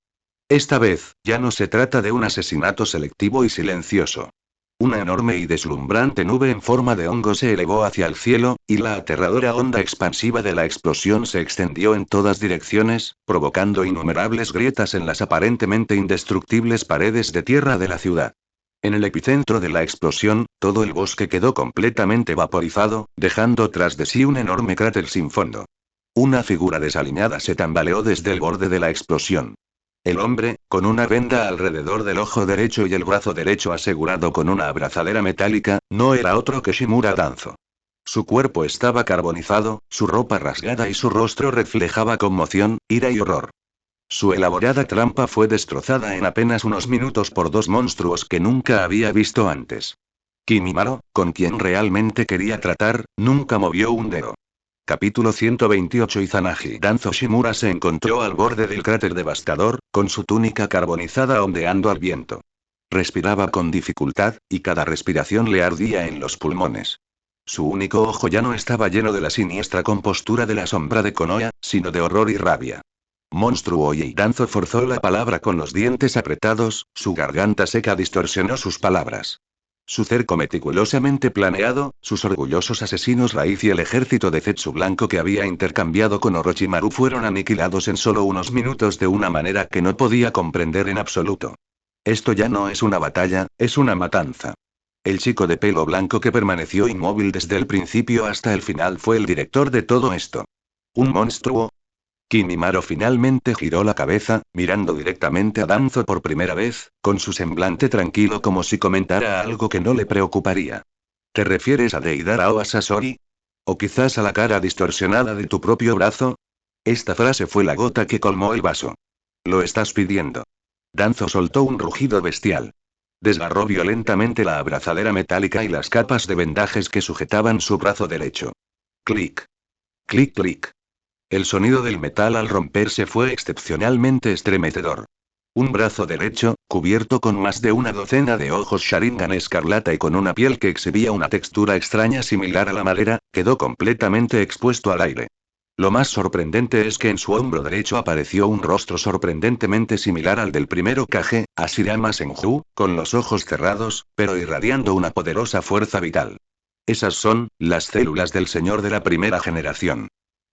Esta vez, ya no se trata de un asesinato selectivo y silencioso. Una enorme y deslumbrante nube en forma de hongo se elevó hacia el cielo, y la aterradora onda expansiva de la explosión se extendió en todas direcciones, provocando innumerables grietas en las aparentemente indestructibles paredes de tierra de la ciudad. En el epicentro de la explosión, todo el bosque quedó completamente vaporizado, dejando tras de sí un enorme cráter sin fondo. Una figura desaliñada se tambaleó desde el borde de la explosión. El hombre, con una venda alrededor del ojo derecho y el brazo derecho asegurado con una abrazadera metálica, no era otro que Shimura Danzo. Su cuerpo estaba carbonizado, su ropa rasgada y su rostro reflejaba conmoción, ira y horror. Su elaborada trampa fue destrozada en apenas unos minutos por dos monstruos que nunca había visto antes. Kimimaro, con quien realmente quería tratar, nunca movió un dedo. Capítulo 128 Izanagi Danzo Shimura se encontró al borde del cráter devastador, con su túnica carbonizada ondeando al viento. Respiraba con dificultad, y cada respiración le ardía en los pulmones. Su único ojo ya no estaba lleno de la siniestra compostura de la sombra de Konoha, sino de horror y rabia. Monstruo y Danzo forzó la palabra con los dientes apretados, su garganta seca distorsionó sus palabras. Su cerco meticulosamente planeado, sus orgullosos asesinos raíz y el ejército de Zetsu blanco que había intercambiado con Orochimaru fueron aniquilados en solo unos minutos de una manera que no podía comprender en absoluto. Esto ya no es una batalla, es una matanza. El chico de pelo blanco que permaneció inmóvil desde el principio hasta el final fue el director de todo esto. ¿Un monstruo? Kimimaro finalmente giró la cabeza, mirando directamente a Danzo por primera vez, con su semblante tranquilo como si comentara algo que no le preocuparía. ¿Te refieres a Deidara o a Sasori? ¿O quizás a la cara distorsionada de tu propio brazo? Esta frase fue la gota que colmó el vaso. ¿Lo estás pidiendo? Danzo soltó un rugido bestial. Desgarró violentamente la abrazadera metálica y las capas de vendajes que sujetaban su brazo derecho. Clic. Clic, clic. El sonido del metal al romperse fue excepcionalmente estremecedor. Un brazo derecho, cubierto con más de una docena de ojos Sharingan escarlata y con una piel que exhibía una textura extraña similar a la madera, quedó completamente expuesto al aire. Lo más sorprendente es que en su hombro derecho apareció un rostro sorprendentemente similar al del primero Hokage, Hashirama Senju, con los ojos cerrados, pero irradiando una poderosa fuerza vital. Esas son, las células del señor de la primera generación.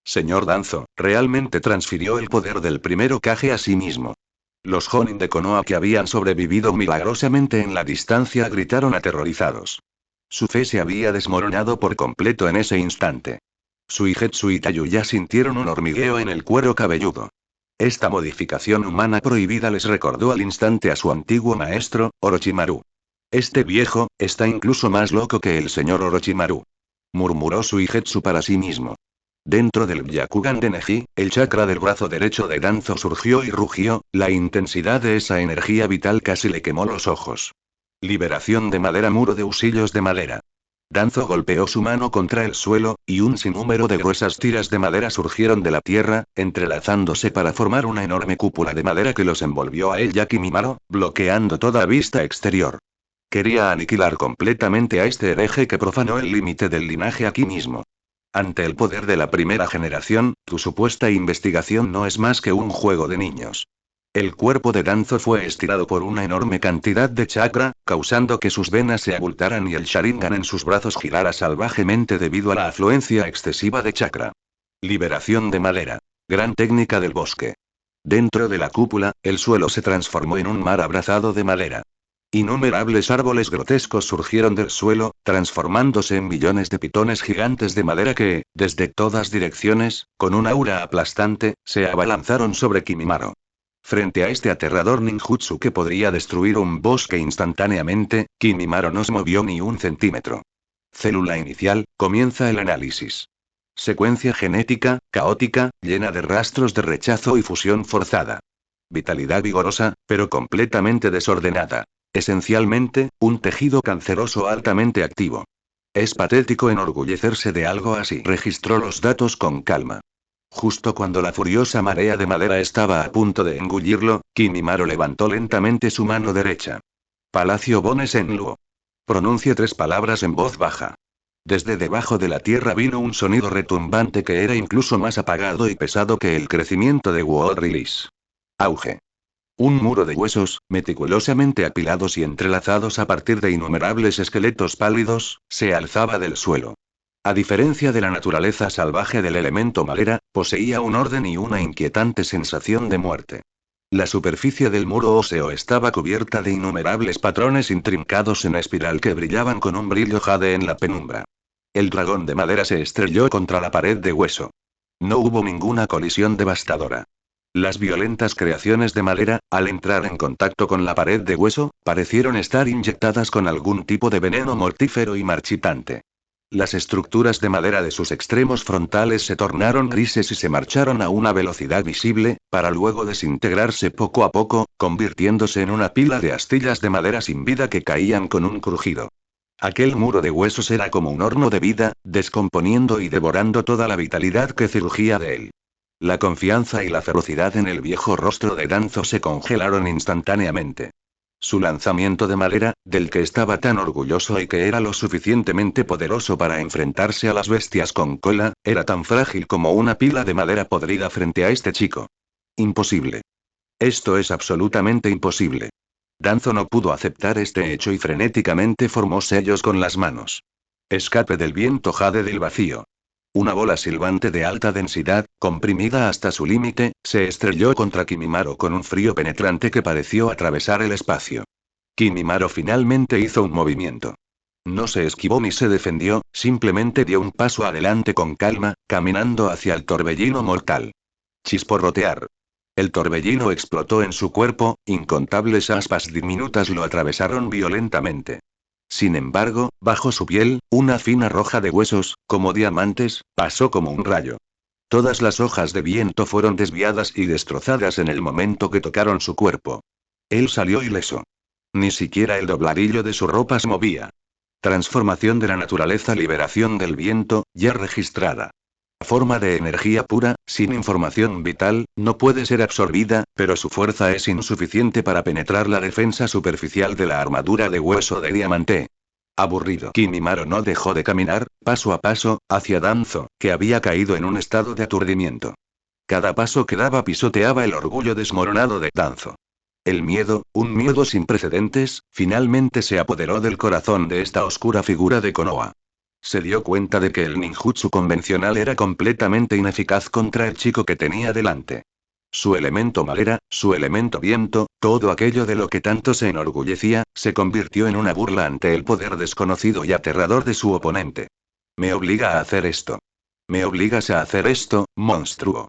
Señor Danzo, realmente transfirió el poder del primero Hokage a sí mismo. Los Jonin de Konoha que habían sobrevivido milagrosamente en la distancia gritaron aterrorizados. Su fe se había desmoronado por completo en ese instante. Suigetsu y Tayuya sintieron un hormigueo en el cuero cabelludo. Esta modificación humana prohibida les recordó al instante a su antiguo maestro, Orochimaru. Este viejo, está incluso más loco que el señor Orochimaru. Murmuró Suigetsu para sí mismo. Dentro del Byakugan de Neji, el chakra del brazo derecho de Danzo surgió y rugió, la intensidad de esa energía vital casi le quemó los ojos. Liberación de madera, muro de husillos de madera. Danzo golpeó su mano contra el suelo, y un sinnúmero de gruesas tiras de madera surgieron de la tierra, entrelazándose para formar una enorme cúpula de madera que los envolvió a él y a Kimimaro, bloqueando toda vista exterior. Quería aniquilar completamente a este hereje que profanó el límite del linaje aquí mismo. Ante el poder de la primera generación, tu supuesta investigación no es más que un juego de niños. El cuerpo de Danzo fue estirado por una enorme cantidad de chakra, causando que sus venas se abultaran y el Sharingan en sus brazos girara salvajemente debido a la afluencia excesiva de chakra. Liberación de madera. Gran técnica del bosque. Dentro de la cúpula, el suelo se transformó en un mar abrazado de madera. Innumerables árboles grotescos surgieron del suelo, transformándose en millones de pitones gigantes de madera que, desde todas direcciones, con un aura aplastante, se abalanzaron sobre Kimimaro. Frente a este aterrador ninjutsu que podría destruir un bosque instantáneamente, Kimimaro no se movió ni un centímetro. Célula inicial, comienza el análisis. Secuencia genética, caótica, llena de rastros de rechazo y fusión forzada. Vitalidad vigorosa, pero completamente desordenada. Esencialmente, un tejido canceroso altamente activo. Es patético enorgullecerse de algo así. Registró los datos con calma. Justo cuando la furiosa marea de madera estaba a punto de engullirlo, Kimimaro levantó lentamente su mano derecha. Palacio Bone Senluo. Pronuncie 3 palabras en voz baja. Desde debajo de la tierra vino un sonido retumbante que era incluso más apagado y pesado que el crecimiento de World Release. Auge. Un muro de huesos, meticulosamente apilados y entrelazados a partir de innumerables esqueletos pálidos, se alzaba del suelo. A diferencia de la naturaleza salvaje del elemento madera, poseía un orden y una inquietante sensación de muerte. La superficie del muro óseo estaba cubierta de innumerables patrones intrincados en espiral que brillaban con un brillo jade en la penumbra. El dragón de madera se estrelló contra la pared de hueso. No hubo ninguna colisión devastadora. Las violentas creaciones de madera, al entrar en contacto con la pared de hueso, parecieron estar inyectadas con algún tipo de veneno mortífero y marchitante. Las estructuras de madera de sus extremos frontales se tornaron grises y se marcharon a una velocidad visible, para luego desintegrarse poco a poco, convirtiéndose en una pila de astillas de madera sin vida que caían con un crujido. Aquel muro de huesos era como un horno de vida, descomponiendo y devorando toda la vitalidad que surgía de él. La confianza y la ferocidad en el viejo rostro de Danzo se congelaron instantáneamente. Su lanzamiento de madera, del que estaba tan orgulloso y que era lo suficientemente poderoso para enfrentarse a las bestias con cola, era tan frágil como una pila de madera podrida frente a este chico. Imposible. Esto es absolutamente imposible. Danzo no pudo aceptar este hecho y frenéticamente formó sellos con las manos. Escape del viento jade del vacío. Una bola silbante de alta densidad, comprimida hasta su límite, se estrelló contra Kimimaro con un frío penetrante que pareció atravesar el espacio. Kimimaro finalmente hizo un movimiento. No se esquivó ni se defendió, simplemente dio un paso adelante con calma, caminando hacia el torbellino mortal. Chisporrotear. El torbellino explotó en su cuerpo, incontables aspas diminutas lo atravesaron violentamente. Sin embargo, bajo su piel, una fina roja de huesos, como diamantes, pasó como un rayo. Todas las hojas de viento fueron desviadas y destrozadas en el momento que tocaron su cuerpo. Él salió ileso. Ni siquiera el dobladillo de su ropa se movía. Transformación de la naturaleza, liberación del viento, ya registrada. Forma de energía pura, sin información vital, no puede ser absorbida, pero su fuerza es insuficiente para penetrar la defensa superficial de la armadura de hueso de diamante. Aburrido. Kimimaro no dejó de caminar, paso a paso, hacia Danzo, que había caído en un estado de aturdimiento. Cada paso que daba pisoteaba el orgullo desmoronado de Danzo. El miedo, un miedo sin precedentes, finalmente se apoderó del corazón de esta oscura figura de Konoha. Se dio cuenta de que el ninjutsu convencional era completamente ineficaz contra el chico que tenía delante. Su elemento madera, su elemento viento, todo aquello de lo que tanto se enorgullecía, se convirtió en una burla ante el poder desconocido y aterrador de su oponente. Me obliga a hacer esto. Me obligas a hacer esto, monstruo.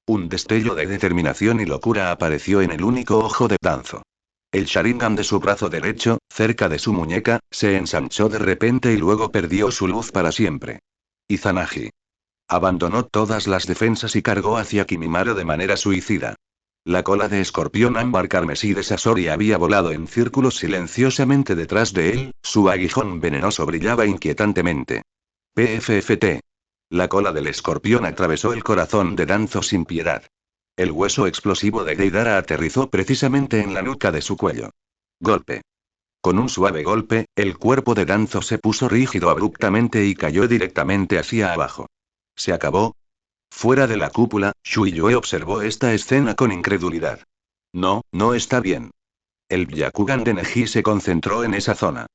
Un destello de determinación y locura apareció en el único ojo de Danzo. El Sharingan de su brazo derecho, cerca de su muñeca, se ensanchó de repente y luego perdió su luz para siempre. Izanagi abandonó todas las defensas y cargó hacia Kimimaro de manera suicida. La cola de escorpión ámbar carmesí de Sasori había volado en círculos silenciosamente detrás de él, su aguijón venenoso brillaba inquietantemente. PFFT. La cola del escorpión atravesó el corazón de Danzo sin piedad. El hueso explosivo de Deidara aterrizó precisamente en la nuca de su cuello. Golpe. Con un suave golpe, el cuerpo de Danzo se puso rígido abruptamente y cayó directamente hacia abajo. ¿Se acabó? Fuera de la cúpula, Shuiyue observó esta escena con incredulidad. No, no está bien. El Byakugan de Neji se concentró en esa zona.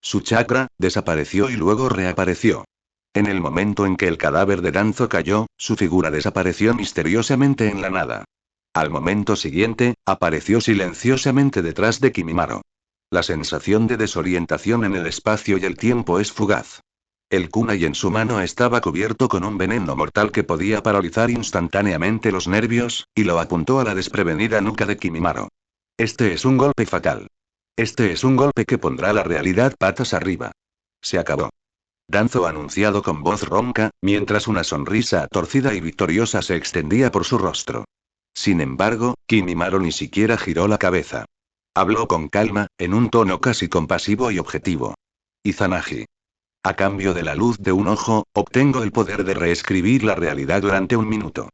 Su chakra desapareció y luego reapareció. En el momento en que el cadáver de Danzo cayó, su figura desapareció misteriosamente en la nada. Al momento siguiente, apareció silenciosamente detrás de Kimimaro. La sensación de desorientación en el espacio y el tiempo es fugaz. El kunai en su mano estaba cubierto con un veneno mortal que podía paralizar instantáneamente los nervios, y lo apuntó a la desprevenida nuca de Kimimaro. Este es un golpe fatal. Este es un golpe que pondrá la realidad patas arriba. Se acabó. Danzo anunciado con voz ronca, mientras una sonrisa torcida y victoriosa se extendía por su rostro. Sin embargo, Kimimaro ni siquiera giró la cabeza. Habló con calma, en un tono casi compasivo y objetivo. Izanagi. A cambio de la luz de un ojo, obtengo el poder de reescribir la realidad durante un minuto.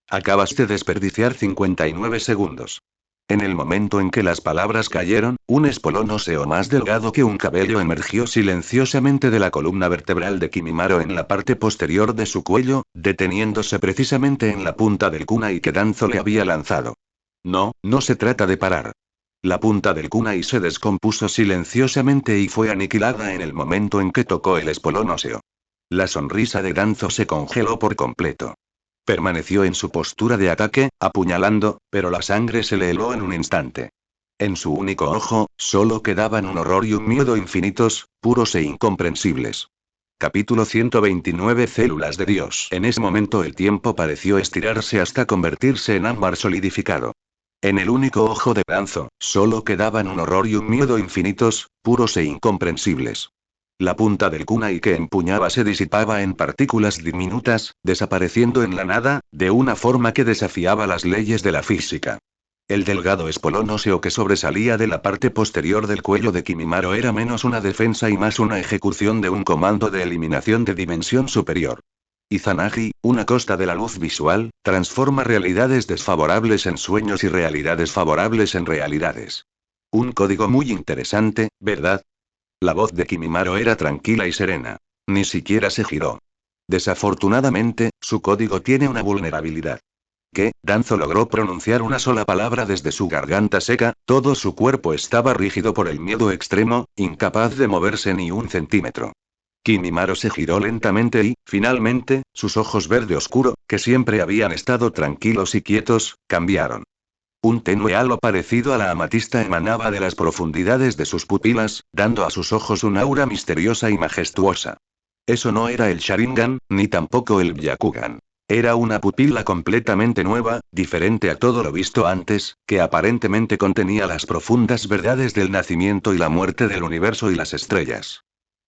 Acabas de desperdiciar 59 segundos. En el momento en que las palabras cayeron, un espolón óseo más delgado que un cabello emergió silenciosamente de la columna vertebral de Kimimaro en la parte posterior de su cuello, deteniéndose precisamente en la punta del kunai que Danzo le había lanzado. No, no se trata de parar. La punta del kunai se descompuso silenciosamente y fue aniquilada en el momento en que tocó el espolón óseo. La sonrisa de Danzo se congeló por completo. Permaneció en su postura de ataque, apuñalando, pero la sangre se le heló en un instante. En su único ojo, solo quedaban un horror y un miedo infinitos, puros e incomprensibles. Capítulo 129 Células de Dios. En ese momento el tiempo pareció estirarse hasta convertirse en ámbar solidificado. En el único ojo de Danzo, solo quedaban un horror y un miedo infinitos, puros e incomprensibles. La punta del kunai que empuñaba se disipaba en partículas diminutas, desapareciendo en la nada, de una forma que desafiaba las leyes de la física. El delgado espolón óseo que sobresalía de la parte posterior del cuello de Kimimaro era menos una defensa y más una ejecución de un comando de eliminación de dimensión superior. Izanagi, una costa de la luz visual, transforma realidades desfavorables en sueños y realidades favorables en realidades. Un código muy interesante, ¿verdad? La voz de Kimimaro era tranquila y serena. Ni siquiera se giró. Desafortunadamente, su código tiene una vulnerabilidad. ¿Qué? Danzo logró pronunciar una sola palabra desde su garganta seca, todo su cuerpo estaba rígido por el miedo extremo, incapaz de moverse ni un centímetro. Kimimaro se giró lentamente y, finalmente, sus ojos verde oscuro, que siempre habían estado tranquilos y quietos, cambiaron. Un tenue halo parecido a la amatista emanaba de las profundidades de sus pupilas, dando a sus ojos un aura misteriosa y majestuosa. Eso no era el Sharingan, ni tampoco el Byakugan. Era una pupila completamente nueva, diferente a todo lo visto antes, que aparentemente contenía las profundas verdades del nacimiento y la muerte del universo y las estrellas.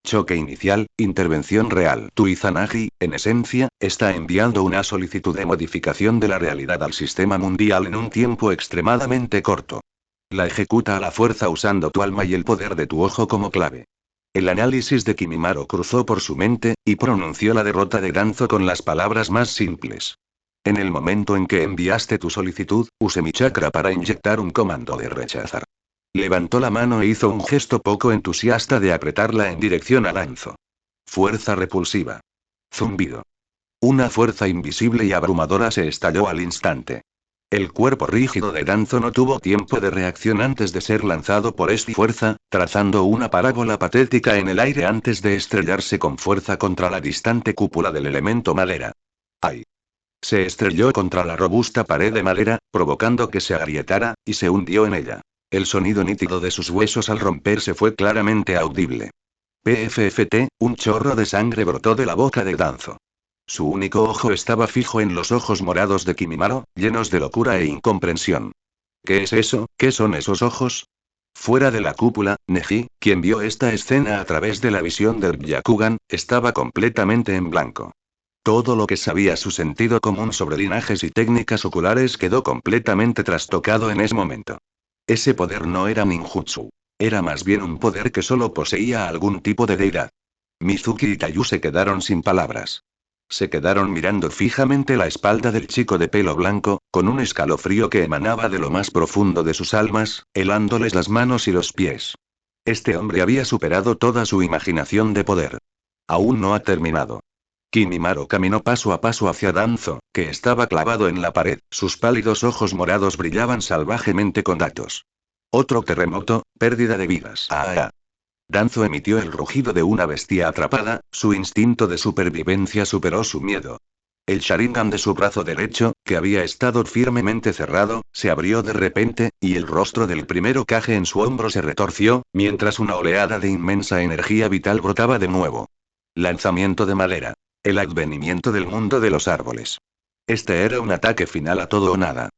Choque inicial, intervención real. Tu Izanagi, en esencia, está enviando una solicitud de modificación de la realidad al sistema mundial en un tiempo extremadamente corto. La ejecuta a la fuerza usando tu alma y el poder de tu ojo como clave. El análisis de Kimimaro cruzó por su mente, y pronunció la derrota de Danzo con las palabras más simples. En el momento en que enviaste tu solicitud, usé mi chakra para inyectar un comando de rechazar. Levantó la mano e hizo un gesto poco entusiasta de apretarla en dirección a Danzo. Fuerza repulsiva. Zumbido. Una fuerza invisible y abrumadora se estalló al instante. El cuerpo rígido de Danzo no tuvo tiempo de reacción antes de ser lanzado por esta fuerza, trazando una parábola patética en el aire antes de estrellarse con fuerza contra la distante cúpula del elemento madera. ¡Ay! Se estrelló contra la robusta pared de madera, provocando que se agrietara, y se hundió en ella. El sonido nítido de sus huesos al romperse fue claramente audible. PFFT, un chorro de sangre brotó de la boca de Danzo. Su único ojo estaba fijo en los ojos morados de Kimimaro, llenos de locura e incomprensión. ¿Qué es eso? ¿Qué son esos ojos? Fuera de la cúpula, Neji, quien vio esta escena a través de la visión del Byakugan, estaba completamente en blanco. Todo lo que sabía su sentido común sobre linajes y técnicas oculares quedó completamente trastocado en ese momento. Ese poder no era ninjutsu. Era más bien un poder que solo poseía algún tipo de deidad. Mizuki y Kayu se quedaron sin palabras. Se quedaron mirando fijamente la espalda del chico de pelo blanco, con un escalofrío que emanaba de lo más profundo de sus almas, helándoles las manos y los pies. Este hombre había superado toda su imaginación de poder. Aún no ha terminado. Kimimaro caminó paso a paso hacia Danzo, que estaba clavado en la pared, sus pálidos ojos morados brillaban salvajemente con datos. Otro terremoto, pérdida de vidas. Danzo emitió el rugido de una bestia atrapada, su instinto de supervivencia superó su miedo. El Sharingan de su brazo derecho, que había estado firmemente cerrado, se abrió de repente, y el rostro del primero Kage en su hombro se retorció, mientras una oleada de inmensa energía vital brotaba de nuevo. Lanzamiento de madera. El advenimiento del mundo de los árboles. Este era un ataque final a todo o nada.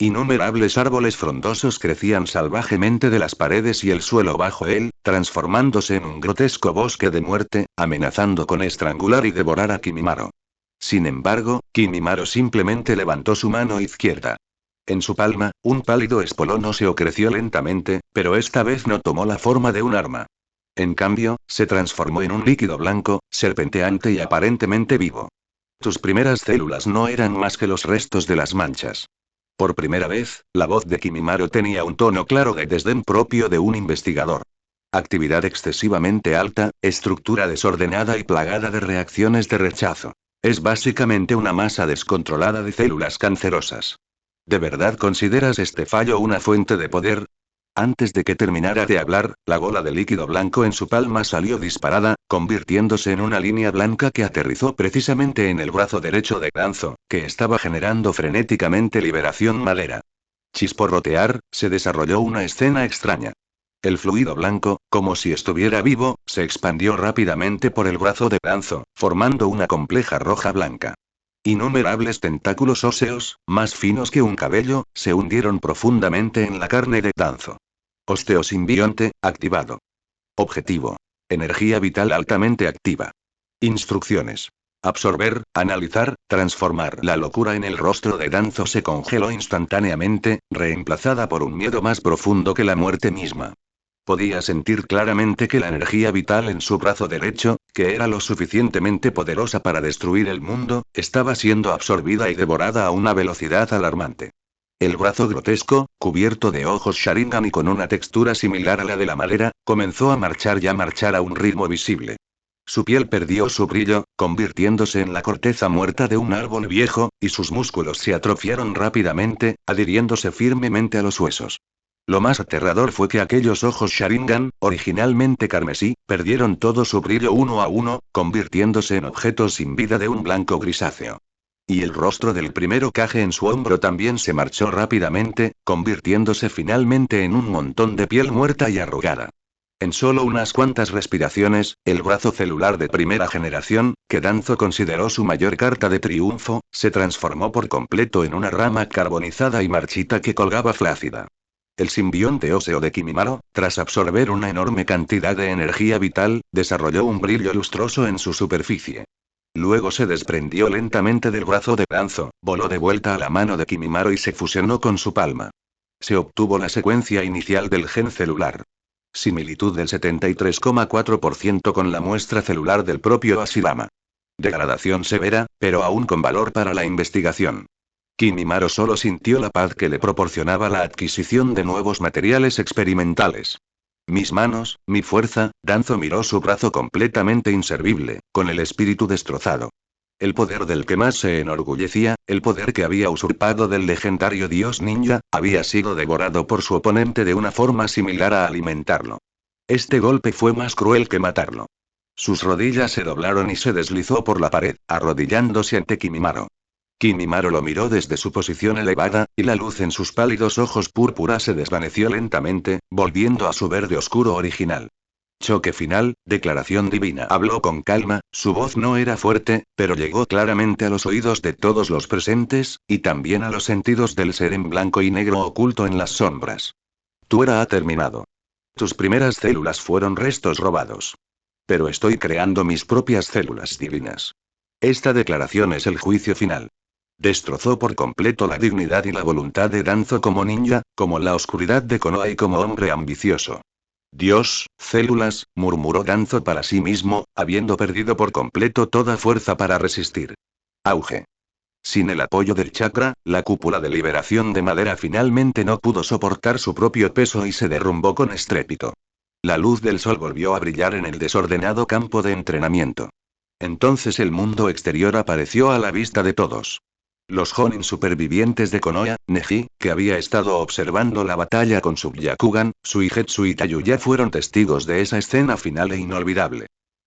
Innumerables árboles frondosos crecían salvajemente de las paredes y el suelo bajo él, transformándose en un grotesco bosque de muerte, amenazando con estrangular y devorar a Kimimaro. Sin embargo, Kimimaro simplemente levantó su mano izquierda. En su palma, un pálido espolono se ocreció lentamente, pero esta vez no tomó la forma de un arma. En cambio, se transformó en un líquido blanco, serpenteante y aparentemente vivo. Tus primeras células no eran más que los restos de las manchas. Por primera vez, la voz de Kimimaro tenía un tono claro de desdén propio de un investigador. Actividad excesivamente alta, estructura desordenada y plagada de reacciones de rechazo. Es básicamente una masa descontrolada de células cancerosas. ¿De verdad consideras este fallo una fuente de poder? Antes de que terminara de hablar, la bola de líquido blanco en su palma salió disparada, convirtiéndose en una línea blanca que aterrizó precisamente en el brazo derecho de Danzo, que estaba generando frenéticamente liberación madera. Chisporrotear, se desarrolló una escena extraña. El fluido blanco, como si estuviera vivo, se expandió rápidamente por el brazo de Danzo, formando una compleja roja blanca. Innumerables tentáculos óseos, más finos que un cabello, se hundieron profundamente en la carne de Danzo. Osteosimbionte, activado. Objetivo. Energía vital altamente activa. Instrucciones. Absorber, analizar, transformar. La locura en el rostro de Danzo se congeló instantáneamente, reemplazada por un miedo más profundo que la muerte misma. Podía sentir claramente que la energía vital en su brazo derecho, que era lo suficientemente poderosa para destruir el mundo, estaba siendo absorbida y devorada a una velocidad alarmante. El brazo grotesco, cubierto de ojos Sharingan y con una textura similar a la de la madera, comenzó a marchar a un ritmo visible. Su piel perdió su brillo, convirtiéndose en la corteza muerta de un árbol viejo, y sus músculos se atrofiaron rápidamente, adhiriéndose firmemente a los huesos. Lo más aterrador fue que aquellos ojos Sharingan, originalmente carmesí, perdieron todo su brillo uno a uno, convirtiéndose en objetos sin vida de un blanco grisáceo. Y el rostro del primero Kage en su hombro también se marchó rápidamente, convirtiéndose finalmente en un montón de piel muerta y arrugada. En solo unas cuantas respiraciones, el brazo celular de primera generación, que Danzo consideró su mayor carta de triunfo, se transformó por completo en una rama carbonizada y marchita que colgaba flácida. El simbionte óseo de Kimimaro, tras absorber una enorme cantidad de energía vital, desarrolló un brillo lustroso en su superficie. Luego se desprendió lentamente del brazo de Danzo, voló de vuelta a la mano de Kimimaro y se fusionó con su palma. Se obtuvo la secuencia inicial del gen celular. Similitud del 73,4% con la muestra celular del propio Hashirama. Degradación severa, pero aún con valor para la investigación. Kimimaro solo sintió la paz que le proporcionaba la adquisición de nuevos materiales experimentales. Mis manos, mi fuerza. Danzo miró su brazo completamente inservible, con el espíritu destrozado. El poder del que más se enorgullecía, el poder que había usurpado del legendario dios ninja, había sido devorado por su oponente de una forma similar a alimentarlo. Este golpe fue más cruel que matarlo. Sus rodillas se doblaron y se deslizó por la pared, arrodillándose ante Kimimaro. Kimimaro lo miró desde su posición elevada, y la luz en sus pálidos ojos púrpura se desvaneció lentamente, volviendo a su verde oscuro original. Choque final, declaración divina. Habló con calma, su voz no era fuerte, pero llegó claramente a los oídos de todos los presentes, y también a los sentidos del ser en blanco y negro oculto en las sombras. Tu era ha terminado. Tus primeras células fueron restos robados. Pero estoy creando mis propias células divinas. Esta declaración es el juicio final. Destrozó por completo la dignidad y la voluntad de Danzo como ninja, como la oscuridad de Konoha y como hombre ambicioso. Dios, células, murmuró Danzo para sí mismo, habiendo perdido por completo toda fuerza para resistir. Auge. Sin el apoyo del chakra, la cúpula de liberación de madera finalmente no pudo soportar su propio peso y se derrumbó con estrépito. La luz del sol volvió a brillar en el desordenado campo de entrenamiento. Entonces el mundo exterior apareció a la vista de todos. Los Jonin supervivientes de Konoha, Neji, que había estado observando la batalla con su Byakugan, Suigetsu y Tayuya fueron testigos de esa escena final e inolvidable.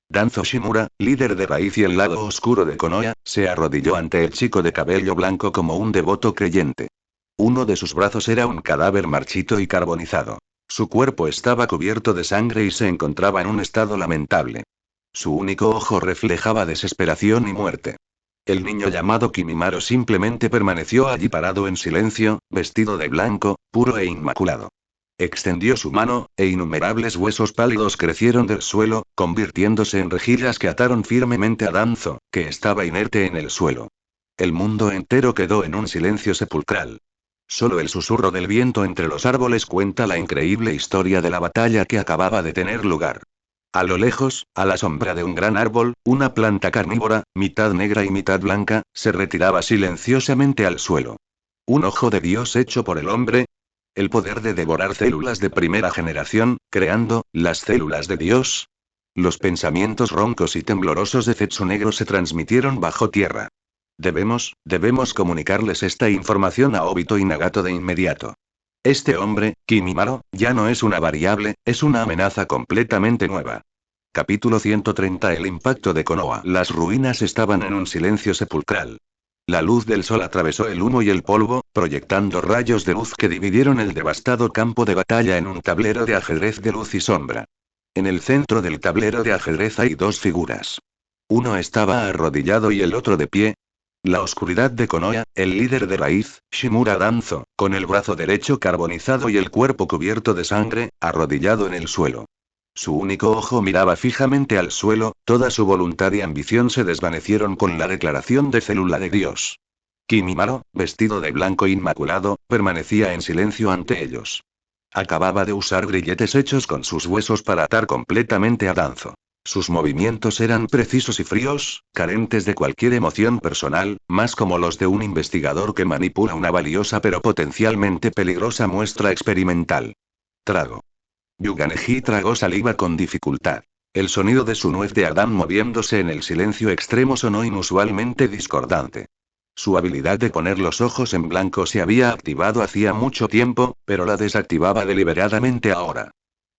Danzo Shimura, líder de Raíz y el lado oscuro de Konoha, se arrodilló ante el chico de cabello blanco como un devoto creyente. Uno de sus brazos era un cadáver marchito y carbonizado. Su cuerpo estaba cubierto de sangre y se encontraba en un estado lamentable. Su único ojo reflejaba desesperación y muerte. El niño llamado Kimimaro simplemente permaneció allí parado en silencio, vestido de blanco, puro e inmaculado. Extendió su mano, e innumerables huesos pálidos crecieron del suelo, convirtiéndose en rejillas que ataron firmemente a Danzo, que estaba inerte en el suelo. El mundo entero quedó en un silencio sepulcral. Solo el susurro del viento entre los árboles cuenta la increíble historia de la batalla que acababa de tener lugar. A lo lejos, a la sombra de un gran árbol, una planta carnívora, mitad negra y mitad blanca, se retiraba silenciosamente al suelo. ¿Un ojo de Dios hecho por el hombre? El poder de devorar células de primera generación, creando las células de Dios. Los pensamientos roncos y temblorosos de Zetsu Negro se transmitieron bajo tierra. Debemos comunicarles esta información a Obito y Nagato de inmediato. Este hombre, Kimimaro, ya no es una variable, es una amenaza completamente nueva. Capítulo 130. El impacto de Konoha. Las ruinas estaban en un silencio sepulcral. La luz del sol atravesó el humo y el polvo, proyectando rayos de luz que dividieron el devastado campo de batalla en un tablero de ajedrez de luz y sombra. En el centro del tablero de ajedrez hay dos figuras. Uno estaba arrodillado y el otro de pie. La oscuridad de Konoha, el líder de Raíz, Shimura Danzo, con el brazo derecho carbonizado y el cuerpo cubierto de sangre, arrodillado en el suelo. Su único ojo miraba fijamente al suelo, toda su voluntad y ambición se desvanecieron con la declaración de célula de Dios. Kimimaro, vestido de blanco inmaculado, permanecía en silencio ante ellos. Acababa de usar grilletes hechos con sus huesos para atar completamente a Danzo. Sus movimientos eran precisos y fríos, carentes de cualquier emoción personal, más como los de un investigador que manipula una valiosa pero potencialmente peligrosa muestra experimental. Trago. Yuganeji tragó saliva con dificultad. El sonido de su nuez de Adán moviéndose en el silencio extremo sonó inusualmente discordante. Su habilidad de poner los ojos en blanco se había activado hacía mucho tiempo, pero la desactivaba deliberadamente ahora.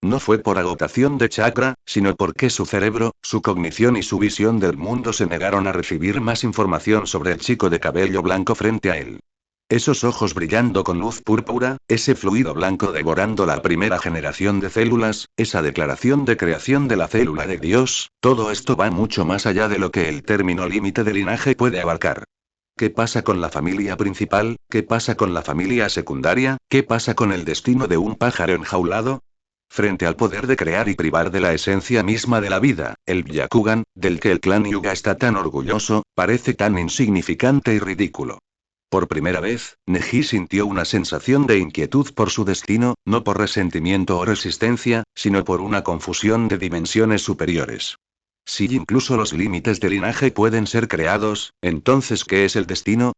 No fue por agotación de chakra, sino porque su cerebro, su cognición y su visión del mundo se negaron a recibir más información sobre el chico de cabello blanco frente a él. Esos ojos brillando con luz púrpura, ese fluido blanco devorando la primera generación de células, esa declaración de creación de la célula de Dios, todo esto va mucho más allá de lo que el término límite de linaje puede abarcar. ¿Qué pasa con la familia principal? ¿Qué pasa con la familia secundaria? ¿Qué pasa con el destino de un pájaro enjaulado? Frente al poder de crear y privar de la esencia misma de la vida, el Byakugan, del que el clan Hyuga está tan orgulloso, parece tan insignificante y ridículo. Por primera vez, Neji sintió una sensación de inquietud por su destino, no por resentimiento o resistencia, sino por una confusión de dimensiones superiores. Si incluso los límites de linaje pueden ser creados, entonces ¿qué es el destino?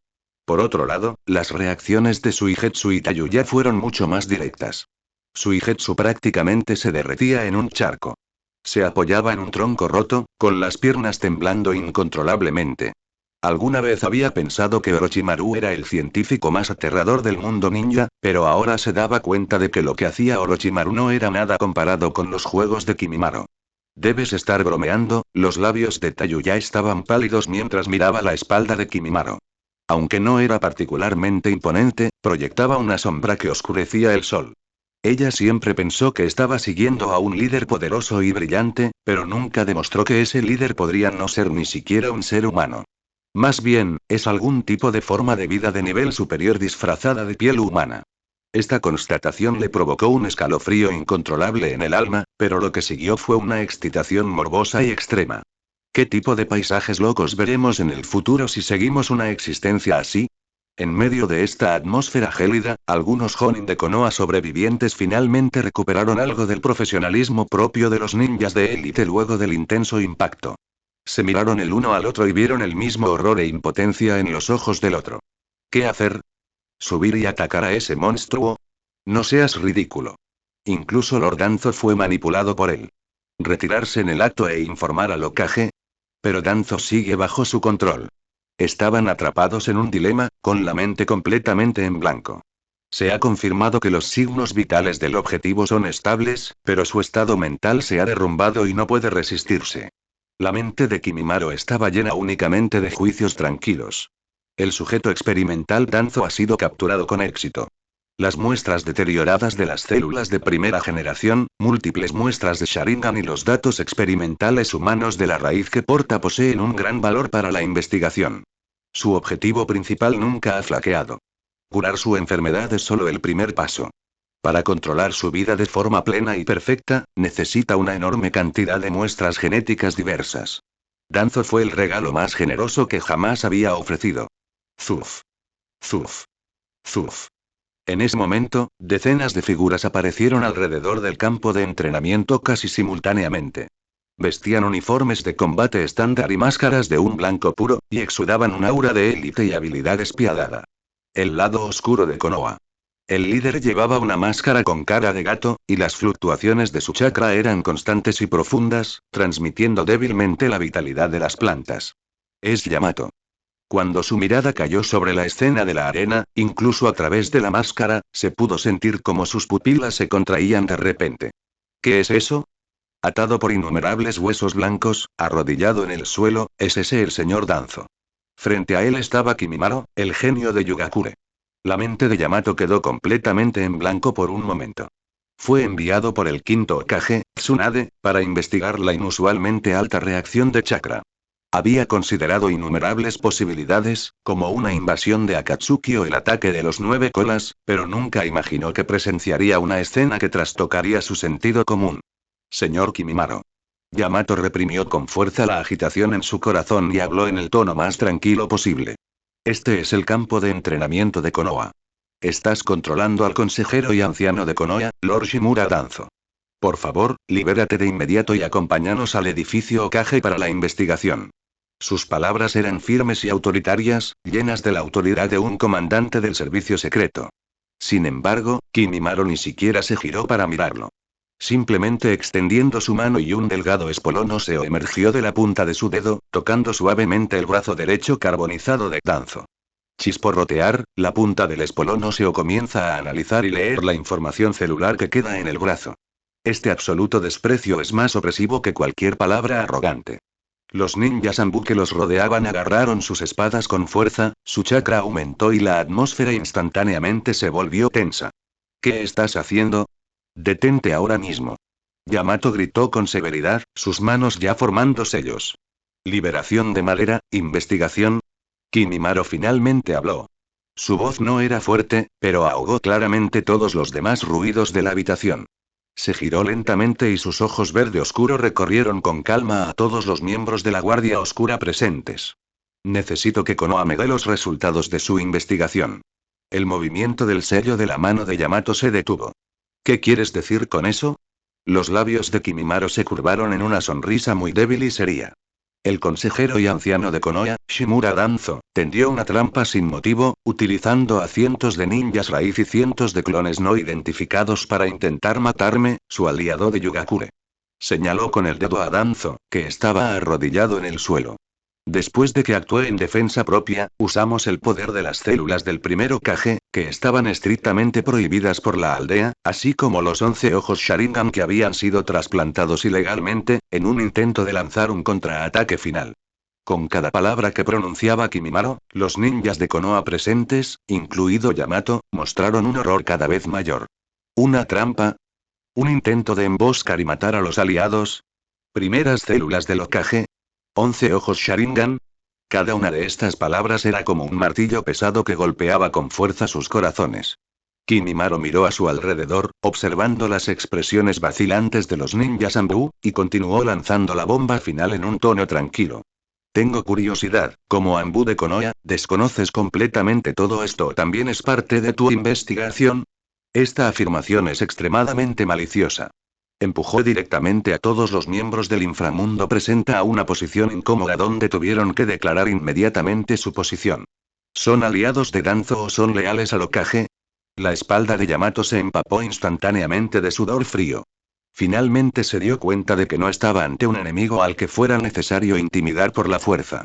Por otro lado, las reacciones de Suigetsu y Tayuya fueron mucho más directas. Suigetsu prácticamente se derretía en un charco. Se apoyaba en un tronco roto, con las piernas temblando incontrolablemente. Alguna vez había pensado que Orochimaru era el científico más aterrador del mundo ninja, pero ahora se daba cuenta de que lo que hacía Orochimaru no era nada comparado con los juegos de Kimimaro. Debes estar bromeando. Los labios de Tayuya estaban pálidos mientras miraba la espalda de Kimimaro. Aunque no era particularmente imponente, proyectaba una sombra que oscurecía el sol. Ella siempre pensó que estaba siguiendo a un líder poderoso y brillante, pero nunca demostró que ese líder podría no ser ni siquiera un ser humano. Más bien, es algún tipo de forma de vida de nivel superior disfrazada de piel humana. Esta constatación le provocó un escalofrío incontrolable en el alma, pero lo que siguió fue una excitación morbosa y extrema. ¿Qué tipo de paisajes locos veremos en el futuro si seguimos una existencia así? En medio de esta atmósfera gélida, algunos Jonin de Konoha sobrevivientes finalmente recuperaron algo del profesionalismo propio de los ninjas de élite luego del intenso impacto. Se miraron el uno al otro y vieron el mismo horror e impotencia en los ojos del otro. ¿Qué hacer? ¿Subir y atacar a ese monstruo? No seas ridículo. Incluso Lord Danzo fue manipulado por él. ¿Retirarse en el acto e informar al Hokage? Pero Danzo sigue bajo su control. Estaban atrapados en un dilema, con la mente completamente en blanco. Se ha confirmado que los signos vitales del objetivo son estables, pero su estado mental se ha derrumbado y no puede resistirse. La mente de Kimimaro estaba llena únicamente de juicios tranquilos. El sujeto experimental Danzo ha sido capturado con éxito. Las muestras deterioradas de las células de primera generación, múltiples muestras de Sharingan y los datos experimentales humanos de la raíz que porta poseen un gran valor para la investigación. Su objetivo principal nunca ha flaqueado. Curar su enfermedad es solo el primer paso. Para controlar su vida de forma plena y perfecta, necesita una enorme cantidad de muestras genéticas diversas. Danzo fue el regalo más generoso que jamás había ofrecido. Zuf. Zuf. Zuf. En ese momento, decenas de figuras aparecieron alrededor del campo de entrenamiento casi simultáneamente. Vestían uniformes de combate estándar y máscaras de un blanco puro, y exudaban un aura de élite y habilidad despiadada. El lado oscuro de Konoha. El líder llevaba una máscara con cara de gato, y las fluctuaciones de su chakra eran constantes y profundas, transmitiendo débilmente la vitalidad de las plantas. Es Yamato. Cuando su mirada cayó sobre la escena de la arena, incluso a través de la máscara, se pudo sentir como sus pupilas se contraían de repente. ¿Qué es eso? Atado por innumerables huesos blancos, arrodillado en el suelo, ¿es ese el señor Danzo? Frente a él estaba Kimimaro, el genio de Yugakure. La mente de Yamato quedó completamente en blanco por un momento. Fue enviado por el quinto Hokage, Tsunade, para investigar la inusualmente alta reacción de chakra. Había considerado innumerables posibilidades, como una invasión de Akatsuki o el ataque de los 9 colas, pero nunca imaginó que presenciaría una escena que trastocaría su sentido común. Señor Kimimaro. Yamato reprimió con fuerza la agitación en su corazón y habló en el tono más tranquilo posible. Este es el campo de entrenamiento de Konoha. Estás controlando al consejero y anciano de Konoha, Lord Shimura Danzo. Por favor, libérate de inmediato y acompáñanos al edificio Hokage para la investigación. Sus palabras eran firmes y autoritarias, llenas de la autoridad de un comandante del servicio secreto. Sin embargo, Kimimaro ni siquiera se giró para mirarlo. Simplemente extendiendo su mano y un delgado espolón óseo emergió de la punta de su dedo, tocando suavemente el brazo derecho carbonizado de Danzo. Chisporrotear, la punta del espolón óseo comienza a analizar y leer la información celular que queda en el brazo. Este absoluto desprecio es más opresivo que cualquier palabra arrogante. Los ninjas Anbu que los rodeaban agarraron sus espadas con fuerza, su chakra aumentó y la atmósfera instantáneamente se volvió tensa. ¿Qué estás haciendo? Detente ahora mismo. Yamato gritó con severidad, sus manos ya formando sellos. Liberación de madera, investigación. Kimimaro finalmente habló. Su voz no era fuerte, pero ahogó claramente todos los demás ruidos de la habitación. Se giró lentamente y sus ojos verde oscuro recorrieron con calma a todos los miembros de la Guardia Oscura presentes. Necesito que Konoha me dé los resultados de su investigación. El movimiento del sello de la mano de Yamato se detuvo. ¿Qué quieres decir con eso? Los labios de Kimimaro se curvaron en una sonrisa muy débil y seria. El consejero y anciano de Konoha, Shimura Danzo, tendió una trampa sin motivo, utilizando a cientos de ninjas raíz y cientos de clones no identificados para intentar matarme, su aliado de Yugakure. Señaló con el dedo a Danzo, que estaba arrodillado en el suelo. Después de que actué en defensa propia, usamos el poder de las células del primer Hokage, que estaban estrictamente prohibidas por la aldea, así como los 11 ojos Sharingan que habían sido trasplantados ilegalmente, en un intento de lanzar un contraataque final. Con cada palabra que pronunciaba Kimimaro, los ninjas de Konoha presentes, incluido Yamato, mostraron un horror cada vez mayor. ¿Una trampa? ¿Un intento de emboscar y matar a los aliados? ¿Primeras células del Hokage? ¿11 ojos Sharingan? Cada una de estas palabras era como un martillo pesado que golpeaba con fuerza sus corazones. Kimimaro miró a su alrededor, observando las expresiones vacilantes de los ninjas Anbu, y continuó lanzando la bomba final en un tono tranquilo. Tengo curiosidad, como Anbu de Konoha, ¿desconoces completamente todo esto o también es parte de tu investigación? Esta afirmación es extremadamente maliciosa. Empujó directamente a todos los miembros del inframundo presente a una posición incómoda donde tuvieron que declarar inmediatamente su posición. ¿Son aliados de Danzo o son leales al Hokage? La espalda de Yamato se empapó instantáneamente de sudor frío. Finalmente se dio cuenta de que no estaba ante un enemigo al que fuera necesario intimidar por la fuerza.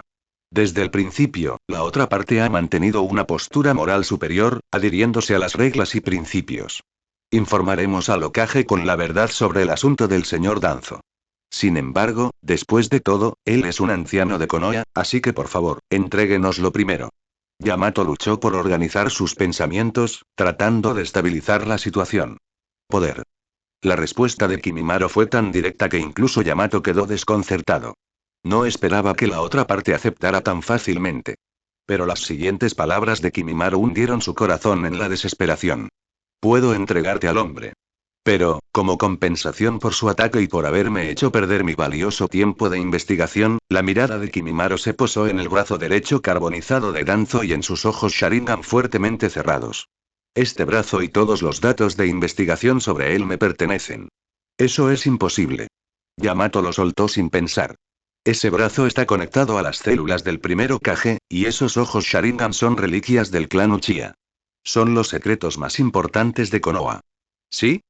Desde el principio, la otra parte ha mantenido una postura moral superior, adhiriéndose a las reglas y principios. Informaremos al Hokage con la verdad sobre el asunto del señor Danzo. Sin embargo, después de todo, él es un anciano de Konoha, así que por favor, entréguenoslo primero. Yamato luchó por organizar sus pensamientos, tratando de estabilizar la situación. Poder. La respuesta de Kimimaro fue tan directa que incluso Yamato quedó desconcertado. No esperaba que la otra parte aceptara tan fácilmente. Pero las siguientes palabras de Kimimaro hundieron su corazón en la desesperación. Puedo entregarte al hombre. Pero, como compensación por su ataque y por haberme hecho perder mi valioso tiempo de investigación, la mirada de Kimimaro se posó en el brazo derecho carbonizado de Danzo y en sus ojos Sharingan fuertemente cerrados. Este brazo y todos los datos de investigación sobre él me pertenecen. Eso es imposible. Yamato lo soltó sin pensar. Ese brazo está conectado a las células del primer Hokage, y esos ojos Sharingan son reliquias del clan Uchiha. Son los secretos más importantes de Konoha. ¿Sí?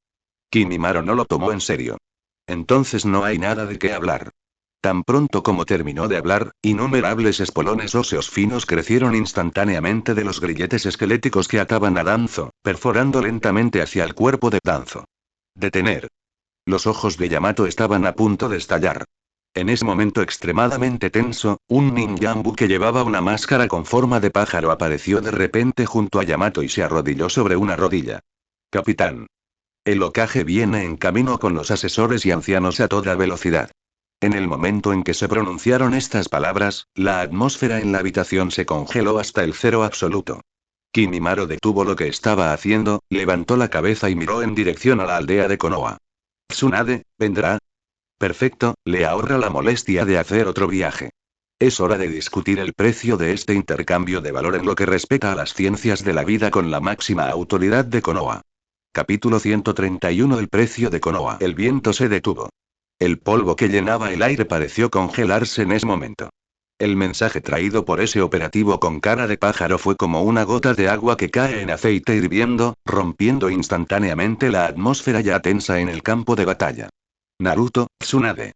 Kimimaro no lo tomó en serio. Entonces no hay nada de qué hablar. Tan pronto como terminó de hablar, innumerables espolones óseos finos crecieron instantáneamente de los grilletes esqueléticos que ataban a Danzo, perforando lentamente hacia el cuerpo de Danzo. Detener. Los ojos de Yamato estaban a punto de estallar. En ese momento extremadamente tenso, un ninjambu que llevaba una máscara con forma de pájaro apareció de repente junto a Yamato y se arrodilló sobre una rodilla. Capitán. El Hokage viene en camino con los asesores y ancianos a toda velocidad. En el momento en que se pronunciaron estas palabras, la atmósfera en la habitación se congeló hasta el cero absoluto. Kimimaro detuvo lo que estaba haciendo, levantó la cabeza y miró en dirección a la aldea de Konoha. Tsunade, ¿vendrá? Perfecto, le ahorra la molestia de hacer otro viaje. Es hora de discutir el precio de este intercambio de valor en lo que respecta a las ciencias de la vida con la máxima autoridad de Konoha. Capítulo 131. El precio de Konoha. El viento se detuvo. El polvo que llenaba el aire pareció congelarse en ese momento. El mensaje traído por ese operativo con cara de pájaro fue como una gota de agua que cae en aceite hirviendo, rompiendo instantáneamente la atmósfera ya tensa en el campo de batalla. Naruto, Tsunade.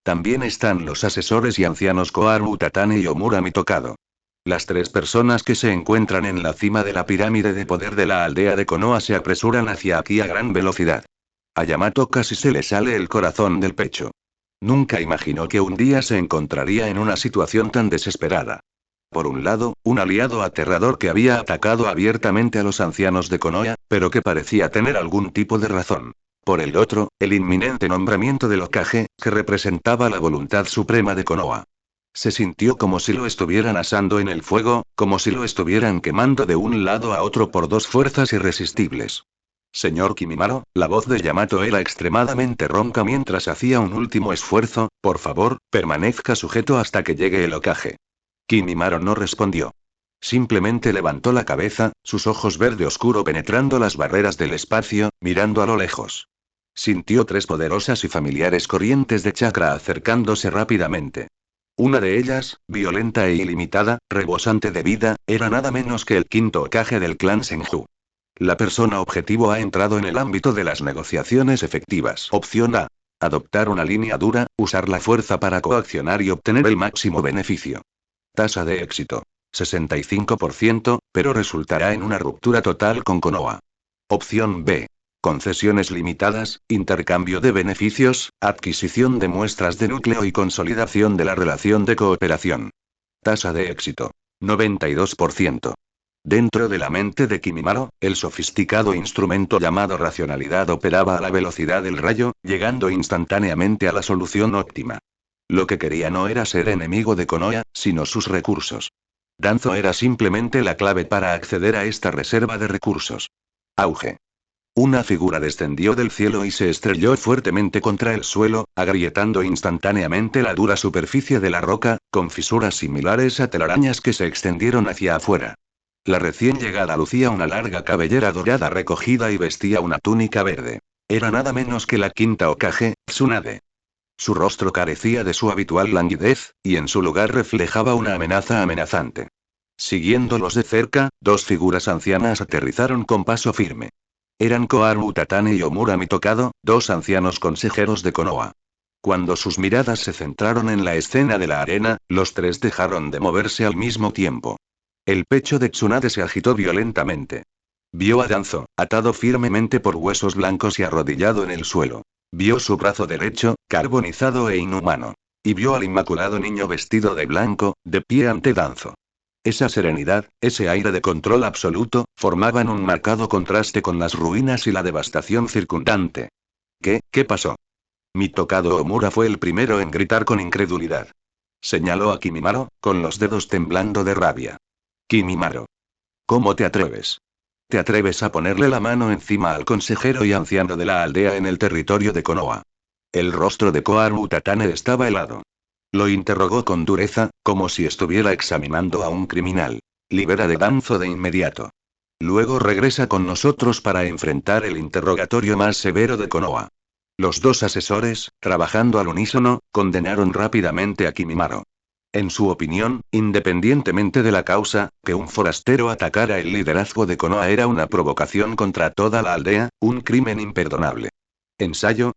También están los asesores y ancianos Koharu Utatane y Omura Mitokado. Las tres personas que se encuentran en la cima de la pirámide de poder de la aldea de Konoha se apresuran hacia aquí a gran velocidad. A Yamato casi se le sale el corazón del pecho. Nunca imaginó que un día se encontraría en una situación tan desesperada. Por un lado, un aliado aterrador que había atacado abiertamente a los ancianos de Konoha, pero que parecía tener algún tipo de razón. Por el otro, el inminente nombramiento del Hokage, que representaba la voluntad suprema de Konoha. Se sintió como si lo estuvieran asando en el fuego, como si lo estuvieran quemando de un lado a otro por dos fuerzas irresistibles. Señor Kimimaro, la voz de Yamato era extremadamente ronca mientras hacía un último esfuerzo, por favor, permanezca sujeto hasta que llegue el Hokage. Kimimaro no respondió. Simplemente levantó la cabeza, sus ojos verde oscuro penetrando las barreras del espacio, mirando a lo lejos. Sintió tres poderosas y familiares corrientes de chakra acercándose rápidamente. Una de ellas, violenta e ilimitada, rebosante de vida, era nada menos que el quinto Hokage del clan Senju. La persona objetivo ha entrado en el ámbito de las negociaciones efectivas. Opción A. Adoptar una línea dura, usar la fuerza para coaccionar y obtener el máximo beneficio. Tasa de éxito. 65%, pero resultará en una ruptura total con Konoha. Opción B. Concesiones limitadas, intercambio de beneficios, adquisición de muestras de núcleo y consolidación de la relación de cooperación. Tasa de éxito. 92%. Dentro de la mente de Kimimaro, el sofisticado instrumento llamado racionalidad operaba a la velocidad del rayo, llegando instantáneamente a la solución óptima. Lo que quería no era ser enemigo de Konoha, sino sus recursos. Danzo era simplemente la clave para acceder a esta reserva de recursos. Auge. Una figura descendió del cielo y se estrelló fuertemente contra el suelo, agrietando instantáneamente la dura superficie de la roca, con fisuras similares a telarañas que se extendieron hacia afuera. La recién llegada lucía una larga cabellera dorada recogida y vestía una túnica verde. Era nada menos que la quinta Hokage, Tsunade. Su rostro carecía de su habitual languidez, y en su lugar reflejaba una amenaza amenazante. Siguiéndolos de cerca, dos figuras ancianas aterrizaron con paso firme. Eran Koharu Utatane y Omura Mitokado, dos ancianos consejeros de Konoha. Cuando sus miradas se centraron en la escena de la arena, los tres dejaron de moverse al mismo tiempo. El pecho de Tsunade se agitó violentamente. Vio a Danzo, atado firmemente por huesos blancos y arrodillado en el suelo. Vio su brazo derecho, carbonizado e inhumano. Y vio al inmaculado niño vestido de blanco, de pie ante Danzo. Esa serenidad, ese aire de control absoluto, formaban un marcado contraste con las ruinas y la devastación circundante. ¿Qué pasó? Mitokado Omura fue el primero en gritar con incredulidad. Señaló a Kimimaro, con los dedos temblando de rabia. Kimimaro. ¿Cómo te atreves? ¿Te atreves a ponerle la mano encima al consejero y anciano de la aldea en el territorio de Konoha? El rostro de Koharu Utatane estaba helado. Lo interrogó con dureza, como si estuviera examinando a un criminal. Libera de Danzo de inmediato. Luego regresa con nosotros para enfrentar el interrogatorio más severo de Konoha. Los dos asesores, trabajando al unísono, condenaron rápidamente a Kimimaro. En su opinión, independientemente de la causa, que un forastero atacara el liderazgo de Konoha era una provocación contra toda la aldea, un crimen imperdonable. ¿Ensayo?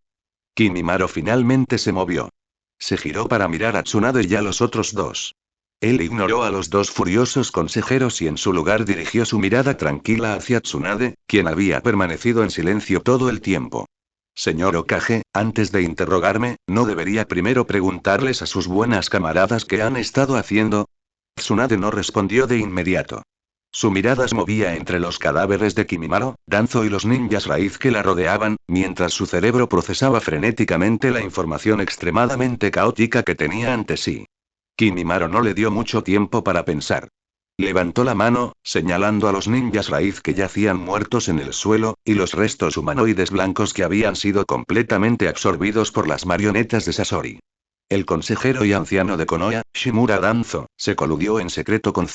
Kimimaro finalmente se movió. Se giró para mirar a Tsunade y a los otros dos. Él ignoró a los dos furiosos consejeros y en su lugar dirigió su mirada tranquila hacia Tsunade, quien había permanecido en silencio todo el tiempo. Señor Hokage, antes de interrogarme, ¿no debería primero preguntarles a sus buenas camaradas qué han estado haciendo? Tsunade no respondió de inmediato. Su mirada se movía entre los cadáveres de Kimimaro, Danzo y los ninjas raíz que la rodeaban, mientras su cerebro procesaba frenéticamente la información extremadamente caótica que tenía ante sí. Kimimaro no le dio mucho tiempo para pensar. Levantó la mano, señalando a los ninjas raíz que yacían muertos en el suelo, y los restos humanoides blancos que habían sido completamente absorbidos por las marionetas de Sasori. El consejero y anciano de Konoha, Shimura Danzo, se coludió en secreto con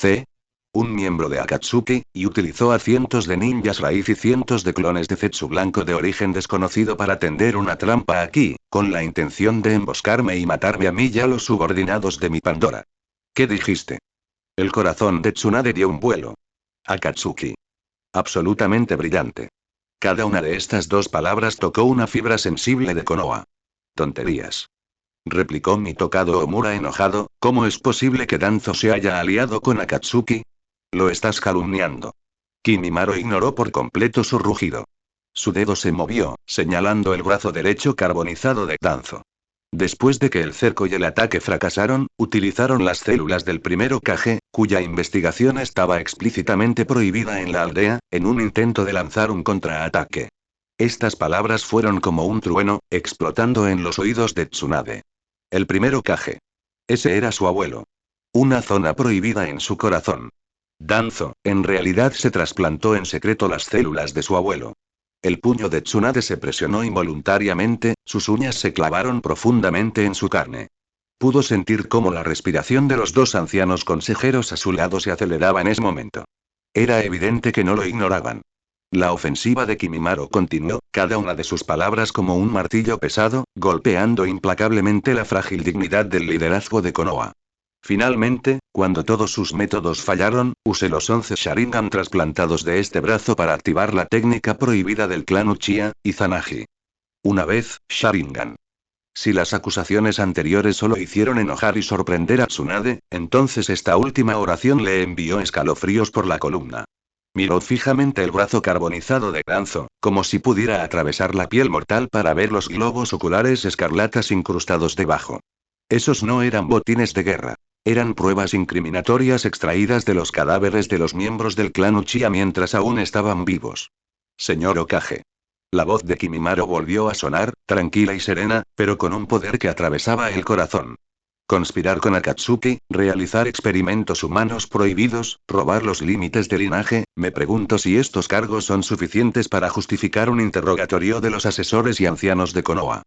un miembro de Akatsuki, y utilizó a cientos de ninjas raíz y cientos de clones de Zetsu blanco de origen desconocido para tender una trampa aquí, con la intención de emboscarme y matarme a mí y a los subordinados de mi Pandora. ¿Qué dijiste? El corazón de Tsunade dio un vuelo. Akatsuki. Absolutamente brillante. Cada una de estas dos palabras tocó una fibra sensible de Konoha. Tonterías. Replicó Mitokado Omura enojado, ¿cómo es posible que Danzo se haya aliado con Akatsuki? Lo estás calumniando. Kimimaro ignoró por completo su rugido. Su dedo se movió, señalando el brazo derecho carbonizado de Danzo. Después de que el cerco y el ataque fracasaron, utilizaron las células del primer Hokage, cuya investigación estaba explícitamente prohibida en la aldea, en un intento de lanzar un contraataque. Estas palabras fueron como un trueno, explotando en los oídos de Tsunade. El primer Hokage. Ese era su abuelo. Una zona prohibida en su corazón. Danzo, en realidad se trasplantó en secreto las células de su abuelo. El puño de Tsunade se presionó involuntariamente, sus uñas se clavaron profundamente en su carne. Pudo sentir cómo la respiración de los dos ancianos consejeros a su lado se aceleraba en ese momento. Era evidente que no lo ignoraban. La ofensiva de Kimimaro continuó, cada una de sus palabras como un martillo pesado, golpeando implacablemente la frágil dignidad del liderazgo de Konoha. Finalmente, cuando todos sus métodos fallaron, usé los 11 Sharingan trasplantados de este brazo para activar la técnica prohibida del clan Uchiha, Izanagi. Una vez, Sharingan. Si las acusaciones anteriores solo hicieron enojar y sorprender a Tsunade, entonces esta última oración le envió escalofríos por la columna. Miró fijamente el brazo carbonizado de Danzo, como si pudiera atravesar la piel mortal para ver los globos oculares escarlatas incrustados debajo. Esos no eran botines de guerra. Eran pruebas incriminatorias extraídas de los cadáveres de los miembros del clan Uchiha mientras aún estaban vivos. Señor Okage. La voz de Kimimaro volvió a sonar, tranquila y serena, pero con un poder que atravesaba el corazón. Conspirar con Akatsuki, realizar experimentos humanos prohibidos, robar los límites del linaje, me pregunto si estos cargos son suficientes para justificar un interrogatorio de los asesores y ancianos de Konoha.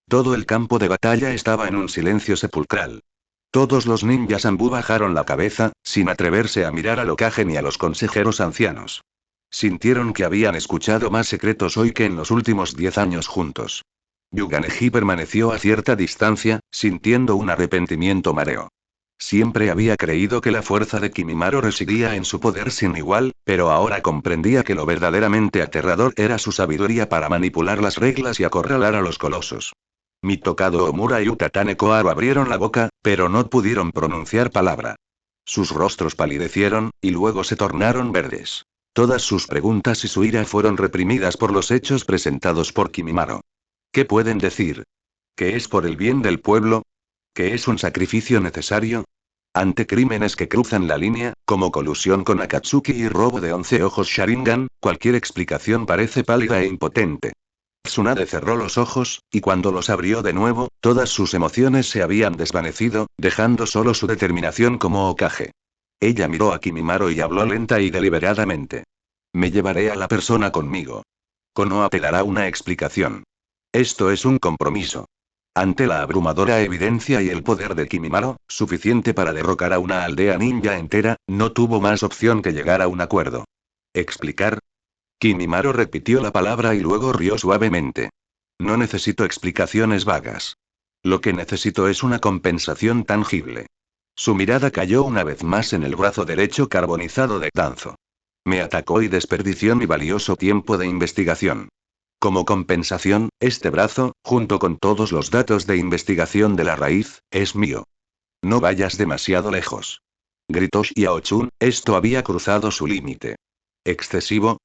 Todo el campo de batalla estaba en un silencio sepulcral. Todos los ninjas Anbu bajaron la cabeza, sin atreverse a mirar al Hokage ni a los consejeros ancianos. Sintieron que habían escuchado más secretos hoy que en los últimos 10 años juntos. Yuganeji permaneció a cierta distancia, sintiendo un arrepentimiento mareo. Siempre había creído que la fuerza de Kimimaro residía en su poder sin igual, pero ahora comprendía que lo verdaderamente aterrador era su sabiduría para manipular las reglas y acorralar a los colosos. Mitokado Omura y Utatane Koharu abrieron la boca, pero no pudieron pronunciar palabra. Sus rostros palidecieron, y luego se tornaron verdes. Todas sus preguntas y su ira fueron reprimidas por los hechos presentados por Kimimaro. ¿Qué pueden decir? ¿Que es por el bien del pueblo? ¿Que es un sacrificio necesario? Ante crímenes que cruzan la línea, como colusión con Akatsuki y robo de 11 ojos Sharingan, cualquier explicación parece pálida e impotente. Tsunade cerró los ojos, y cuando los abrió de nuevo, todas sus emociones se habían desvanecido, dejando solo su determinación como Hokage. Ella miró a Kimimaro y habló lenta y deliberadamente. Me llevaré a la persona conmigo. Konoha te dará una explicación. Esto es un compromiso. Ante la abrumadora evidencia y el poder de Kimimaro, suficiente para derrocar a una aldea ninja entera, no tuvo más opción que llegar a un acuerdo. ¿Explicar? Kimimaro repitió la palabra y luego rió suavemente. No necesito explicaciones vagas. Lo que necesito es una compensación tangible. Su mirada cayó una vez más en el brazo derecho carbonizado de Danzo. Me atacó y desperdició mi valioso tiempo de investigación. Como compensación, este brazo, junto con todos los datos de investigación de la raíz, es mío. No vayas demasiado lejos. Gritó Xiaochun, esto había cruzado su límite. ¿Excesivo?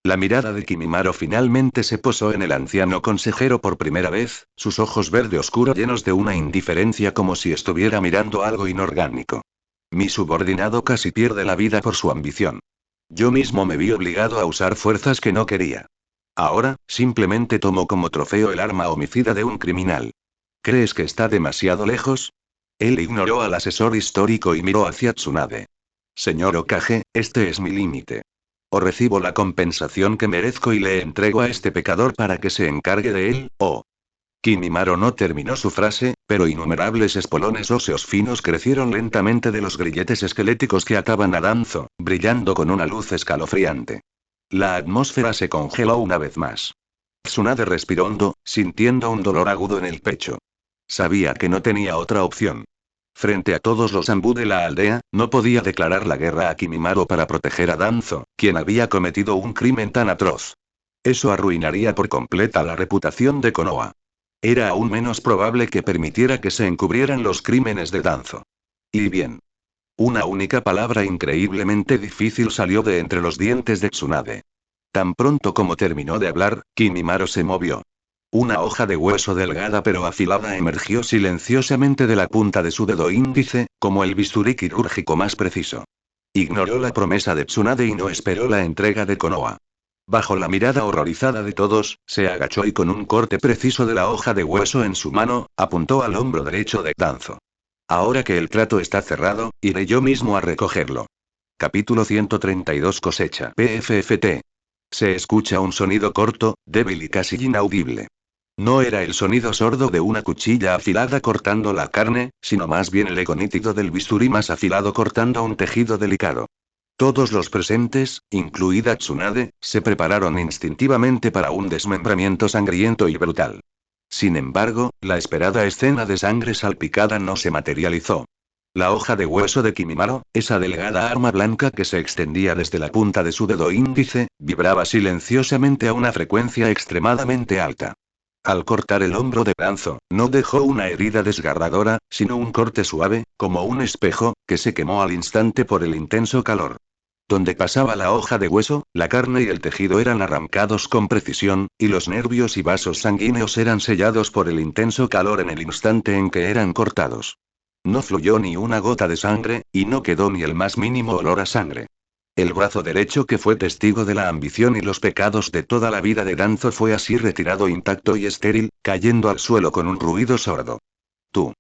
La mirada de Kimimaro finalmente se posó en el anciano consejero por primera vez, sus ojos verde oscuro llenos de una indiferencia como si estuviera mirando algo inorgánico. Mi subordinado casi pierde la vida por su ambición. Yo mismo me vi obligado a usar fuerzas que no quería. Ahora, simplemente tomo como trofeo el arma homicida de un criminal. ¿Crees que está demasiado lejos? Él ignoró al asesor histórico y miró hacia Tsunade. Señor Hokage, este es mi límite. O recibo la compensación que merezco y le entrego a este pecador para que se encargue de él, o... Kimimaro no terminó su frase, pero innumerables espolones óseos finos crecieron lentamente de los grilletes esqueléticos que ataban a Danzo, brillando con una luz escalofriante. La atmósfera se congeló una vez más. Tsunade respiró hondo, sintiendo un dolor agudo en el pecho. Sabía que no tenía otra opción. Frente a todos los Anbu de la aldea, no podía declarar la guerra a Kimimaro para proteger a Danzo, quien había cometido un crimen tan atroz. Eso arruinaría por completa la reputación de Konoha. Era aún menos probable que permitiera que se encubrieran los crímenes de Danzo. Y bien. Una única palabra increíblemente difícil salió de entre los dientes de Tsunade. Tan pronto como terminó de hablar, Kimimaro se movió. Una hoja de hueso delgada pero afilada emergió silenciosamente de la punta de su dedo índice, como el bisturí quirúrgico más preciso. Ignoró la promesa de Tsunade y no esperó la entrega de Konoha. Bajo la mirada horrorizada de todos, se agachó y con un corte preciso de la hoja de hueso en su mano, apuntó al hombro derecho de Danzo. Ahora que el trato está cerrado, iré yo mismo a recogerlo. Capítulo 132 Cosecha PFFT. Se escucha un sonido corto, débil y casi inaudible. No era el sonido sordo de una cuchilla afilada cortando la carne, sino más bien el eco nítido del bisturí más afilado cortando un tejido delicado. Todos los presentes, incluida Tsunade, se prepararon instintivamente para un desmembramiento sangriento y brutal. Sin embargo, la esperada escena de sangre salpicada no se materializó. La hoja de hueso de Kimimaro, esa delgada arma blanca que se extendía desde la punta de su dedo índice, vibraba silenciosamente a una frecuencia extremadamente alta. Al cortar el hombro de Danzo, no dejó una herida desgarradora, sino un corte suave, como un espejo, que se quemó al instante por el intenso calor. Donde pasaba la hoja de hueso, la carne y el tejido eran arrancados con precisión, y los nervios y vasos sanguíneos eran sellados por el intenso calor en el instante en que eran cortados. No fluyó ni una gota de sangre, y no quedó ni el más mínimo olor a sangre. El brazo derecho que fue testigo de la ambición y los pecados de toda la vida de Danzo fue así retirado intacto y estéril, cayendo al suelo con un ruido sordo. Tú.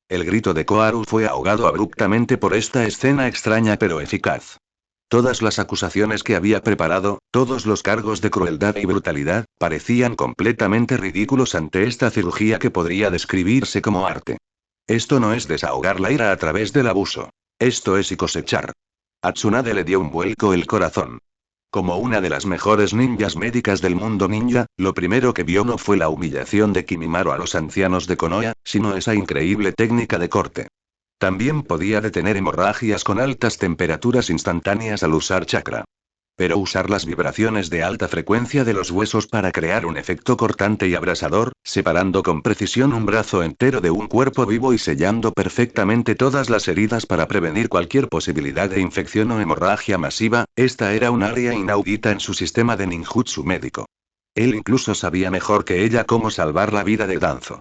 El grito de Koharu fue ahogado abruptamente por esta escena extraña pero eficaz. Todas las acusaciones que había preparado, todos los cargos de crueldad y brutalidad, parecían completamente ridículos ante esta cirugía que podría describirse como arte. Esto no es desahogar la ira a través del abuso. Esto es y cosechar. A Tsunade le dio un vuelco el corazón. Como una de las mejores ninjas médicas del mundo ninja, lo primero que vio no fue la humillación de Kimimaro a los ancianos de Konoha, sino esa increíble técnica de corte. También podía detener hemorragias con altas temperaturas instantáneas al usar chakra. Pero usar las vibraciones de alta frecuencia de los huesos para crear un efecto cortante y abrasador, separando con precisión un brazo entero de un cuerpo vivo y sellando perfectamente todas las heridas para prevenir cualquier posibilidad de infección o hemorragia masiva, esta era un área inaudita en su sistema de ninjutsu médico. Él incluso sabía mejor que ella cómo salvar la vida de Danzo.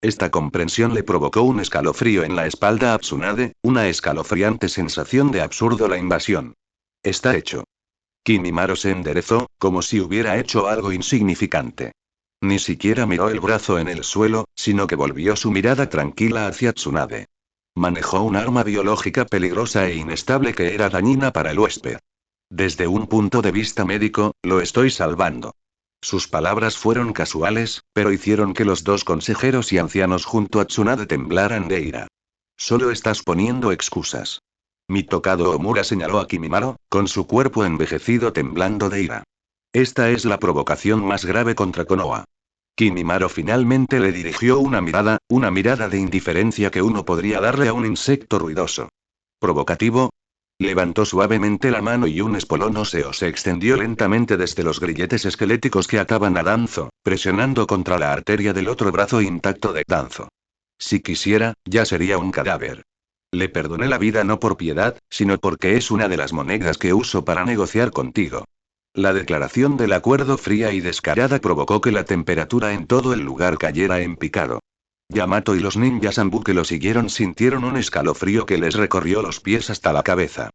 Esta comprensión le provocó un escalofrío en la espalda a Tsunade, una escalofriante sensación de absurdo la invasión. Está hecho. Kimimaro se enderezó, como si hubiera hecho algo insignificante. Ni siquiera miró el brazo en el suelo, sino que volvió su mirada tranquila hacia Tsunade. Manejó un arma biológica peligrosa e inestable que era dañina para el huésped. Desde un punto de vista médico, lo estoy salvando. Sus palabras fueron casuales, pero hicieron que los dos consejeros y ancianos junto a Tsunade temblaran de ira. Solo estás poniendo excusas. Mi tocado Omura señaló a Kimimaro, con su cuerpo envejecido temblando de ira. Esta es la provocación más grave contra Konoha. Kimimaro finalmente le dirigió una mirada de indiferencia que uno podría darle a un insecto ruidoso. ¿Provocativo? Levantó suavemente la mano y un espolón óseo se extendió lentamente desde los grilletes esqueléticos que ataban a Danzo, presionando contra la arteria del otro brazo intacto de Danzo. Si quisiera, ya sería un cadáver. Le perdoné la vida no por piedad, sino porque es una de las monedas que uso para negociar contigo. La declaración del acuerdo fría y descarada provocó que la temperatura en todo el lugar cayera en picado. Yamato y los ninjas Anbu que lo siguieron sintieron un escalofrío que les recorrió los pies hasta la cabeza.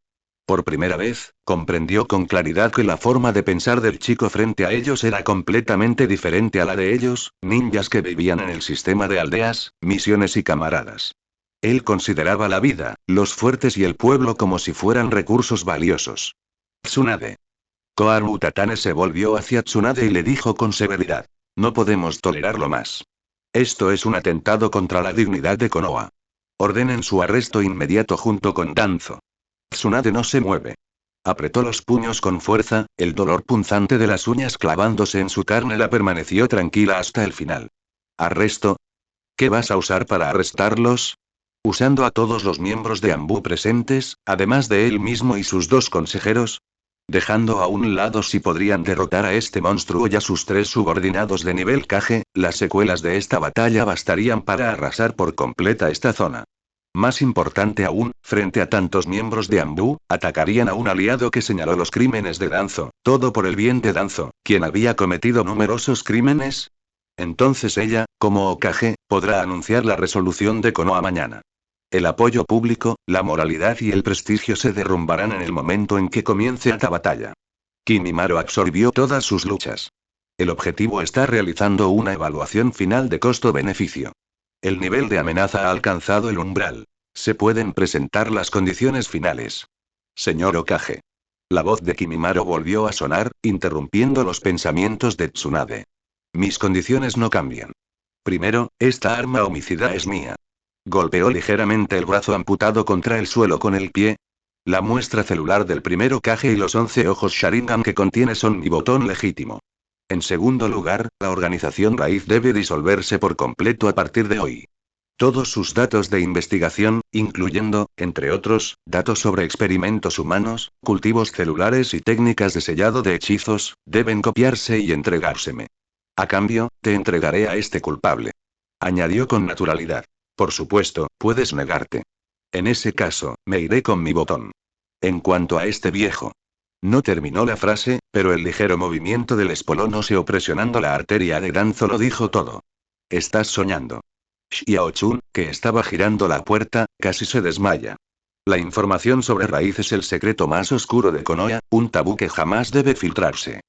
Por primera vez, comprendió con claridad que la forma de pensar del chico frente a ellos era completamente diferente a la de ellos, ninjas que vivían en el sistema de aldeas, misiones y camaradas. Él consideraba la vida, los fuertes y el pueblo como si fueran recursos valiosos. Tsunade. Koharu Utatane se volvió hacia Tsunade y le dijo con severidad. No podemos tolerarlo más. Esto es un atentado contra la dignidad de Konoha. Ordenen su arresto inmediato junto con Danzo. Tsunade no se mueve. Apretó los puños con fuerza, el dolor punzante de las uñas clavándose en su carne la permaneció tranquila hasta el final. ¿Arresto? ¿Qué vas a usar para arrestarlos? Usando a todos los miembros de Anbu presentes, además de él mismo y sus dos consejeros. Dejando a un lado si podrían derrotar a este monstruo y a sus tres subordinados de nivel Kage, las secuelas de esta batalla bastarían para arrasar por completa esta zona. Más importante aún, frente a tantos miembros de Anbu, atacarían a un aliado que señaló los crímenes de Danzo, todo por el bien de Danzo, quien había cometido numerosos crímenes. Entonces ella, como Hokage, podrá anunciar la resolución de Konoha mañana. El apoyo público, la moralidad y el prestigio se derrumbarán en el momento en que comience esta batalla. Kimimaro absorbió todas sus luchas. El objetivo está realizando una evaluación final de costo-beneficio. El nivel de amenaza ha alcanzado el umbral. Se pueden presentar las condiciones finales. Señor Hokage. La voz de Kimimaro volvió a sonar, interrumpiendo los pensamientos de Tsunade. Mis condiciones no cambian. Primero, esta arma homicida es mía. Golpeó ligeramente el brazo amputado contra el suelo con el pie. La muestra celular del primer Hokage y los 11 ojos Sharingan que contiene son mi botón legítimo. En segundo lugar, la organización raíz debe disolverse por completo a partir de hoy. Todos sus datos de investigación, incluyendo, entre otros, datos sobre experimentos humanos, cultivos celulares y técnicas de sellado de hechizos, deben copiarse y entregárseme. A cambio, te entregaré a este culpable. Añadió con naturalidad. Por supuesto, puedes negarte. En ese caso, me iré con mi botón. En cuanto a este viejo. No terminó la frase, pero el ligero movimiento del espolón óseo presionando la arteria de Danzo lo dijo todo. Estás soñando. Xiaochun, que estaba girando la puerta, casi se desmaya. La información sobre Raíz es el secreto más oscuro de Konoha, un tabú que jamás debe filtrarse.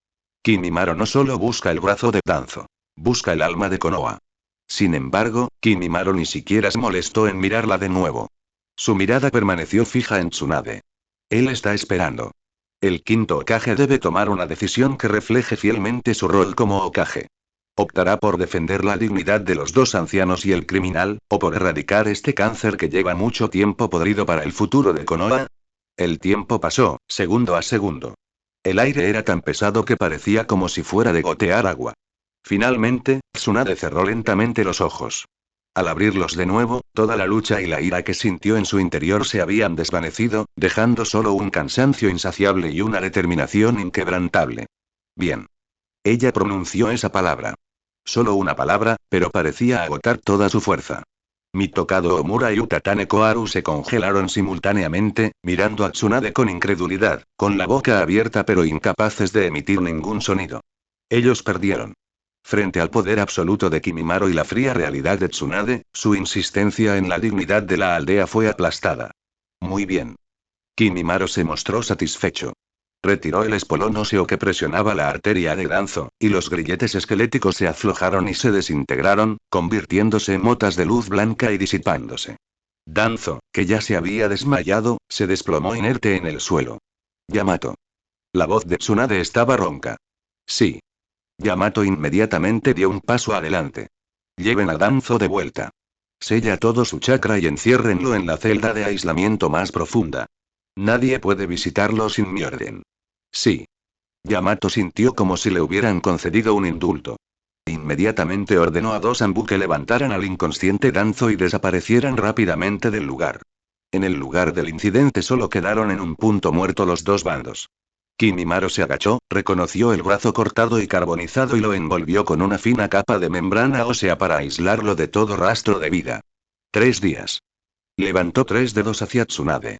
Kimimaro no solo busca el brazo de Danzo. Busca el alma de Konoha. Sin embargo, Kimimaro ni siquiera se molestó en mirarla de nuevo. Su mirada permaneció fija en Tsunade. Él está esperando. El quinto Hokage debe tomar una decisión que refleje fielmente su rol como Hokage. ¿Optará por defender la dignidad de los dos ancianos y el criminal, o por erradicar este cáncer que lleva mucho tiempo podrido para el futuro de Konoha? El tiempo pasó, segundo a segundo. El aire era tan pesado que parecía como si fuera de gotear agua. Finalmente, Tsunade cerró lentamente los ojos. Al abrirlos de nuevo, toda la lucha y la ira que sintió en su interior se habían desvanecido, dejando solo un cansancio insaciable y una determinación inquebrantable. Bien. Ella pronunció esa palabra. Solo una palabra, pero parecía agotar toda su fuerza. Mitokado Omura y Utatane Koharu se congelaron simultáneamente, mirando a Tsunade con incredulidad, con la boca abierta pero incapaces de emitir ningún sonido. Ellos perdieron. Frente al poder absoluto de Kimimaro y la fría realidad de Tsunade, su insistencia en la dignidad de la aldea fue aplastada. Muy bien. Kimimaro se mostró satisfecho. Retiró el espolón óseo que presionaba la arteria de Danzo, y los grilletes esqueléticos se aflojaron y se desintegraron, convirtiéndose en motas de luz blanca y disipándose. Danzo, que ya se había desmayado, se desplomó inerte en el suelo. Yamato. La voz de Tsunade estaba ronca. Sí. Yamato inmediatamente dio un paso adelante. Lleven a Danzo de vuelta. Sella todo su chakra y enciérrenlo en la celda de aislamiento más profunda. Nadie puede visitarlo sin mi orden. Sí. Yamato sintió como si le hubieran concedido un indulto. Inmediatamente ordenó a dos Anbu que levantaran al inconsciente Danzo y desaparecieran rápidamente del lugar. En el lugar del incidente solo quedaron en un punto muerto los dos bandos. Kimimaro se agachó, reconoció el brazo cortado y carbonizado y lo envolvió con una fina capa de membrana ósea para aislarlo de todo rastro de vida. 3 días. Levantó 3 dedos hacia Tsunade.